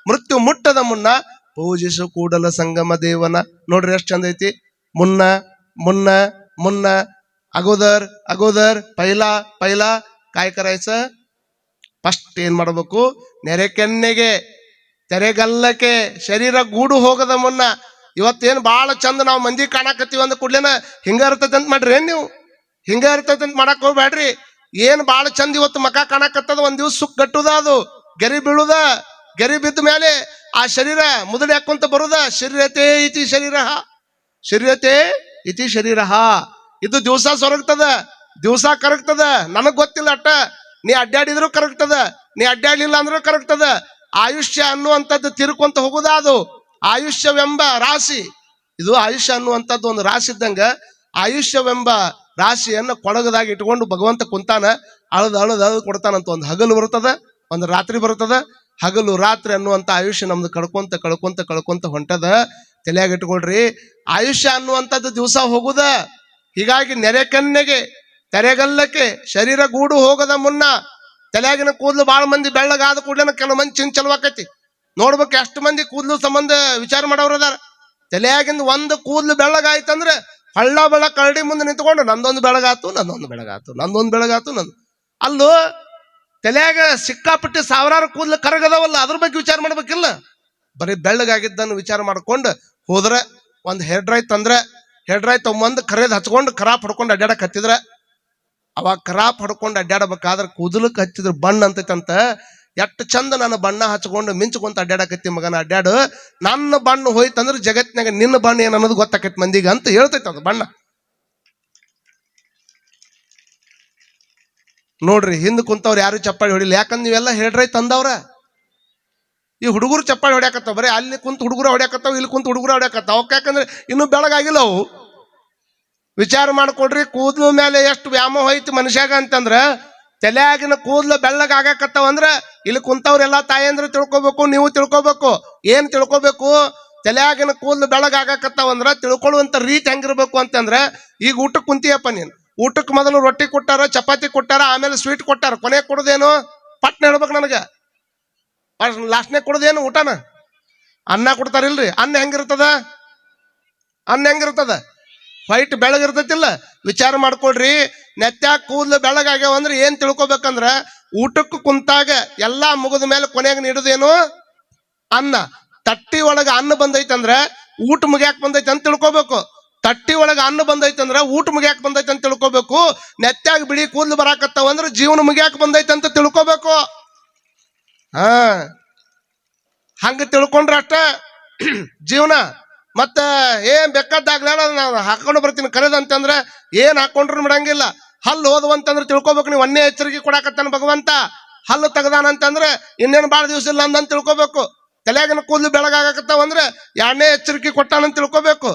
ಮೃತ್ಯು ಮುಟ್ಟದ ಮುನ್ನ ಪೂಜಿಸು ಕೂಡಲ ಸಂಗಮ ದೇವನ. ನೋಡ್ರಿ ಎಷ್ಟು ಚಂದ ಐತಿ. ಮುನ್ನ ಮುನ್ನ ಮುನ್ನ ಅಗೋದರ್ ಪೈಲಾ ಕಾಯ್ ಕರಾಯ್ಸ. ಫಸ್ಟ್ ಏನ್ ಮಾಡ್ಬೇಕು? ನೆರೆ ಕೆನ್ನೆಗೆ ತೆರೆಗಲ್ಲಕ್ಕೆ ಶರೀರ ಗೂಡು ಹೋಗದ ಮುನ್ನ. ಇವತ್ತೇನು ಬಹಳ ಚಂದ ನಾವು ಮಂದಿ ಕಾಣಕತ್ತೀವಿ ಅಂದ ಕೂಡ್ಲೇನ ಹಿಂಗ ಇರ್ತೈತೆ ಅಂತ ಮಾಡ್ರಿ. ಏನ್ ನೀವು ಹಿಂಗ ಇರ್ತೈತೆ ಅಂತ ಮಾಡಕ್ ಹೋಗ್ಬೇಡ್ರಿ. ಏನ್ ಬಹಳ ಚಂದ ಇವತ್ತು ಮಕ ಕಾಣಕತ್ತದ, ಒಂದ್ ದಿವ್ಸ ಸುಕ್ ಗಟ್ಟುದ, ಅದು ಗೆರಿ ಬೀಳುದ, ಗೆರಿ ಬಿದ್ದ ಮೇಲೆ ಆ ಶರೀರ ಮುದಡಿ ಹಾಕೊಂತ ಬರುದ. ಶರೀರತೆ ಇತಿ ಶರೀರ ಇದು ದಿವಸ ಸೊರಗ್ತದ, ದಿವಸ ಕರಗ್ತದ. ನನಗ್ ಗೊತ್ತಿಲ್ಲ ಅಟ್ಟ, ನೀ ಅಡ್ಡಾಡಿದ್ರು ಕರಗ್ತದ, ನೀ ಅಡ್ಡಾಡ್ಲಿಲ್ಲ ಅಂದ್ರೂ ಕರಗ್ತದ. ಆಯುಷ್ಯ ಅನ್ನುವಂಥದ್ದು ತಿರ್ಕೊಂತ ಹೋಗುದ. ಅದು ಆಯುಷ್ಯವೆಂಬ ರಾಶಿ, ಇದು ಆಯುಷ್ಯ ಅನ್ನುವಂಥದ್ದು ಒಂದು ರಾಶಿ ಇದ್ದಂಗ. ಆಯುಷ್ಯವೆಂಬ ರಾಶಿಯನ್ನು ಕೊಡಗದಾಗಿ ಇಟ್ಕೊಂಡು ಭಗವಂತ ಕುಂತಾನ. ಅಳದು ಕೊಡ್ತಾನಂತ. ಒಂದು ಹಗಲು ಬರ್ತದ, ಒಂದು ರಾತ್ರಿ ಬರ್ತದ. ಹಗಲು ರಾತ್ರಿ ಅನ್ನುವಂಥ ಆಯುಷ್ಯ ನಮ್ದು ಕಳ್ಕೊಂತ ಹೊಂಟದ. ತಲೆಯಾಗಿ ಇಟ್ಕೊಳ್ರಿ. ಆಯುಷ್ಯ ಅನ್ನುವಂಥದ್ದು ದಿವಸ ಹೋಗುದ. ಹೀಗಾಗಿ ನೆರೆ ಕನ್ನೆಗೆ ತೆರೆಗಲ್ಲಕ್ಕೆ ಶರೀರ ಗೂಡು ಹೋಗದ ಮುನ್ನ. ತಲೆಯಾಗಿನ ಕೂದಲು ಭಾಳ ಮಂದಿ ಬೆಳ್ಳಗಾದ ಕೂಡ್ಲೇನ ಕೆಲವು ಮಂದಿ ಚಲವಾಕೈತಿ. ನೋಡ್ಬೇಕು ಎಷ್ಟು ಮಂದಿ ಕೂದಲು ಸಂಬಂಧ ವಿಚಾರ ಮಾಡೋರು ಅದಾರ. ತಲೆಯಾಗಿಂದ ಒಂದು ಕೂದಲು ಬೆಳ್ಳಗಾಯ್ತಂದ್ರೆ ಹಳ್ಳ ಬೆಳ ಕರಡಿ ಮುಂದೆ ನಿಂತ್ಕೊಂಡು ನಂದೊಂದು ಬೆಳಗಾತು ಅಲ್ಲೂ ತಲೆಯಾಗ ಸಿಕ್ಕಾಪಟ್ಟಿ ಸಾವಿರಾರು ಕೂದಲು ಕರಗದವಲ್ಲ, ಅದ್ರ ಬಗ್ಗೆ ವಿಚಾರ ಮಾಡ್ಬೇಕಿಲ್ಲ. ಬರೀ ಬೆಳ್ಳಗಾಗಿದ್ದನ್ನು ವಿಚಾರ ಮಾಡ್ಕೊಂಡು ಹೋದ್ರೆ ಒಂದು ಹೇರ್ ಡ್ರೈ ತಂದ್ರೆ ಹೇರ್ ಡ್ರೈ ತಗೊಂಬಂದು ಕರೆದು ಹಚ್ಕೊಂಡು ಖರಾಪ್ ಹೊಡ್ಕೊಂಡು ಅಡ್ಡಾಡಕ್ ಹತ್ತಿದ್ರ, ಅವಾಗ ಖರಾಪ್ ಹೊಡ್ಕೊಂಡು ಅಡ್ಡಾಡಬೇಕಾದ್ರೆ ಕೂದಲಕ್ಕೆ ಹಚ್ಚಿದ್ರ ಬಣ್ಣ ಅಂತೈತಂತ. ಎಷ್ಟು ಚಂದ ನಾನು ಬಣ್ಣ ಹಚ್ಕೊಂಡು ಮಿಂಚ್ಕೊಂತ ಅಡ್ಡಾಡಕತ್ತಿ ಮಗನ, ಅಡ್ಡಾಡು. ನನ್ನ ಬಣ್ಣ ಹೋಯ್ತಂದ್ರೆ ಜಗತ್ನಾಗ ನಿನ್ನ ಬಣ್ಣ ಏನು ಅನ್ನೋದು ಗೊತ್ತಾಕೈತಿ ಮಂದಿಗೆ ಅಂತ ಹೇಳ್ತೈತೆ ಅದು ಬಣ್ಣ. ನೋಡ್ರಿ ಹಿಂದ್ ಕುಂತವ್ರು ಯಾರು ಚಪ್ಪಾಳಿ ಹೊಡಿಲ್ಲ, ಯಾಕಂದ್ರೆ ನೀವೆಲ್ಲ ಹೇರ್ ಡ್ರೈ ತಂದವ್ರ. ಈ ಹುಡುಗರು ಚಪ್ಪಾಳಿ ಹೊಡ್ಯಾಕತ್ತಾವ, ಬರೀ ಅಲ್ಲಿ ಕುಂತು ಹುಡುಗರು ಹೊಡ್ಯಾಕತ್ತಾವ, ಇಲ್ಲಿ ಕುಂತು ಹುಡುಗರು ಹೊಡ್ಯಾಕತ್ತಾವ. ಅವಕ್ಕೆ ಯಾಕಂದ್ರೆ ಇನ್ನೂ ಬೆಳಗಾಗಿಲ್ಲ ಅವು. ವಿಚಾರ ಮಾಡ್ಕೊಡ್ರಿ, ಕೂದಲು ಮೇಲೆ ಎಷ್ಟು ವ್ಯಾಮೋಹ ಐತಿ ಮನುಷ್ಯಾಗ ಅಂತಂದ್ರ, ತಲೆಯಾಗಿನ ಕೂದಲು ಬೆಳ್ಳಗ ಆಗಾಕತ್ತಾವ ಅಂದ್ರ ಇಲ್ಲಿ ಕುಂತವ್ರೆಲ್ಲ ತಾಯಂದ್ರೆ ತಿಳ್ಕೊಬೇಕು, ನೀವು ತಿಳ್ಕೊಬೇಕು. ಏನ್ ತಿಳ್ಕೊಬೇಕು? ತಲೆಯಾಗಿನ ಕೂದಲು ಬೆಳಗ ಆಗಾಕತ್ತಾವ ಅಂದ್ರ ತಿಳ್ಕೊಳ್ಳುವಂತ ರೀತಿ ಹೆಂಗಿರ್ಬೇಕು ಅಂತಂದ್ರ, ಈಗ ಊಟಕ್ಕೆ ಕುಂತಿಯಪ್ಪ ನೀನ್, ಊಟಕ್ಕೆ ಮೊದಲು ರೊಟ್ಟಿ ಕೊಟ್ಟಾರ, ಚಪಾತಿ ಕೊಟ್ಟಾರ, ಆಮೇಲೆ ಸ್ವೀಟ್ ಕೊಟ್ಟಾರ, ಕೊನೆ ಕೊಡೋದೇನು? ಪಟ್ನ ಹೇಳ್ಬೇಕು ನನಗ. ಲಾಸ್ಟ್ನೇ ಕೊಡೋದೇನು? ಊಟನ. ಅನ್ನ ಕೊಡ್ತಾರಿಲ್ರಿ, ಅನ್ನ ಹೆಂಗಿರ್ತದ? ಅನ್ನ ಹೆಂಗಿರ್ತದ? ವೈಟ್ ಬೆಳಗಿರ್ತೈತಿಲ್ಲ. ವಿಚಾರ ಮಾಡ್ಕೊಳ್ರಿ, ನೆತ್ಯಾಗ ಕೂದಲು ಬೆಳಗಾಗ್ಯಾವ ಅಂದ್ರೆ ಏನ್ ತಿಳ್ಕೊಬೇಕಂದ್ರ, ಊಟಕ್ಕೆ ಕುಂತಾಗ ಎಲ್ಲಾ ಮುಗಿದ ಮೇಲೆ ಕೊನೆಗೆ ನೀಡುದೇನು? ಅನ್ನ. ತಟ್ಟಿ ಒಳಗ ಅನ್ನ ಬಂದೈತಂದ್ರ ಊಟ ಮುಗ್ಯಾಕ್ ಬಂದೈತೆ ಅಂತ ತಿಳ್ಕೊಬೇಕು. ತಟ್ಟಿ ಒಳಗ ಅನ್ನ ಬಂದೈತಂದ್ರ ಊಟ ಮುಗ್ಯಾಕ್ ಬಂದೈತೆ ಅಂತ ತಿಳ್ಕೊಬೇಕು. ನೆತ್ಯಾಗ ಬಿಳಿ ಕೂದಲು ಬರಾಕತ್ತಾವ ಅಂದ್ರೆ ಜೀವನ ಮುಗ್ಯಾಕ್ ಬಂದೈತೆ ಅಂತ ತಿಳ್ಕೊಬೇಕು. ಹಾ, ಹಂಗ ತಿಳ್ಕೊಂಡ್ರ ಅಷ್ಟ ಜೀವನ. ಮತ್ತ ಏನ್ ಬೇಕಾದಾಗ್ಲ ನಾನು ಹಾಕೊಂಡು ಬರ್ತೀನಿ ಕರೆದಂತಂದ್ರ ಏನ್ ಹಾಕೊಂಡ್ರು ಬಿಡಂಗಿಲ್ಲ. ಹಲ್ಲು ಹೋದ್ವು ಅಂತಂದ್ರೆ ತಿಳ್ಕೊಬೇಕು, ನೀವು ಒಂದೇ ಎಚ್ಚರಿಕೆ ಕೊಡಾಕತ್ತಾನ ಭಗವಂತ. ಹಲ್ಲು ತೆಗದಾನಂತಂದ್ರೆ ಇನ್ನೇನು ಭಾಳ ದಿವಸ ಇಲ್ಲ ಅಂದಂತ ತಿಳ್ಕೊಬೇಕು. ತಲೆಯಾಗಿನ ಕೂದಲು ಬೆಳಗಾಗತ್ತಾವ ಅಂದ್ರೆ ಎರಡನೇ ಎಚ್ಚರಿಕೆ ಕೊಟ್ಟಾನಂತ ತಿಳ್ಕೊಬೇಕು.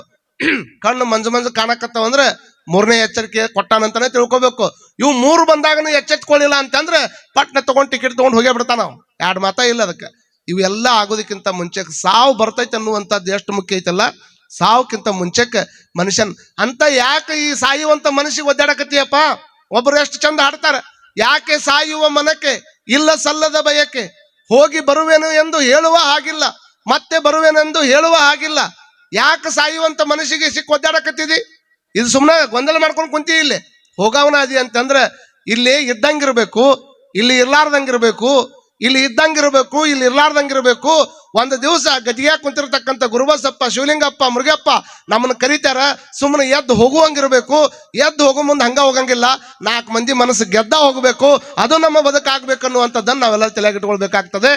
ಕಣ್ಣು ಮಂಜು ಮಂಜು ಕಾಣಕತ್ತಾವ ಅಂದ್ರೆ ಮೂರನೇ ಎಚ್ಚರಿಕೆ ಕೊಟ್ಟಾನಂತಾನೆ ತಿಳ್ಕೊಬೇಕು. ಇವು ಮೂರು ಬಂದಾಗ ಎಚ್ಚೆತ್ಕೊಳ್ಳಿಲ್ಲ ಅಂತಂದ್ರೆ ಪಟ್ನ ತಗೊಂಡು ಟಿಕೆಟ್ ತಗೊಂಡು ಹೋಗೇ ಬಿಡ್ತಾನ ನಾವು. ಎರಡು ಮಾತಾ ಇಲ್ಲ ಅದಕ್ಕೆ. ಇವೆಲ್ಲ ಆಗೋದಕ್ಕಿಂತ ಮುಂಚೆ ಸಾವು ಬರ್ತೈತೆ ಅನ್ನುವಂಥದ್ದು ಎಷ್ಟು ಮುಖ್ಯ ಐತಲ್ಲ. ಸಾವುಕ್ಕಿಂತ ಮುಂಚೆಕ್ಕೆ ಮನುಷ್ಯನ್ ಅಂತ ಯಾಕೆ ಈ ಸಾಯುವಂತ ಮನಸ್ಸಿಗೆ ಒದ್ದಾಡಕತ್ತೀಯಪ್ಪ? ಒಬ್ರು ಎಷ್ಟು ಚಂದ ಹಾಡ್ತಾರ, ಯಾಕೆ ಸಾಯುವ ಮನಕ್ಕೆ ಇಲ್ಲ ಸಲ್ಲದ ಬಯಕೆ, ಹೋಗಿ ಬರುವೆನು ಎಂದು ಹೇಳುವ ಹಾಗಿಲ್ಲ, ಮತ್ತೆ ಬರುವೆನೆಂದು ಹೇಳುವ ಹಾಗಿಲ್ಲ. ಯಾಕೆ ಸಾಯುವಂತ ಮನಸ್ಸಿಗೆ ಸಿಕ್ಕ ಒದ್ದಾಡಕತ್ತಿದಿ? ಇದು ಸುಮ್ಮನೆ ಗೊಂದಲ ಮಾಡ್ಕೊಂಡು ಕುಂತಿ. ಇಲ್ಲಿ ಹೋಗವನ ಅದಿ ಅಂತಂದ್ರೆ ಇಲ್ಲಿ ಇದ್ದಂಗಿರ್ಬೇಕು, ಇಲ್ಲಿ ಇರ್ಲಾರ್ದಂಗಿರ್ಬೇಕು, ಇಲ್ಲಿ ಇದ್ದಂಗಿರ್ಬೇಕು, ಇಲ್ಲಿ ಇರ್ಲಾರ್ದಂಗಿರ್ಬೇಕು. ಒಂದು ದಿವಸ ಗದಿಗೆ ಕುಂತಿರ್ತಕ್ಕಂಥ ಗುರುಬಸಪ್ಪ, ಶಿವಲಿಂಗಪ್ಪ, ಮುರುಗಪ್ಪ ನಮ್ಮನ್ನ ಕರೀತಾರ, ಸುಮ್ಮನೆ ಎದ್ದು ಹೋಗುವಂಗಿರ್ಬೇಕು. ಎದ್ದು ಹೋಗೋ ಮುಂದೆ ಹಂಗ ಹೋಗಂಗಿಲ್ಲ, 4 ಮಂದಿ ಮನಸ್ಸು ಗೆದ್ದ ಹೋಗ್ಬೇಕು. ಅದು ನಮ್ಮ ಬದುಕಾಗ್ಬೇಕನ್ನುವಂಥದ್ದನ್ನು ನಾವೆಲ್ಲ ತಲೆಗಿಟ್ಕೊಳ್ಬೇಕಾಗ್ತದೆ.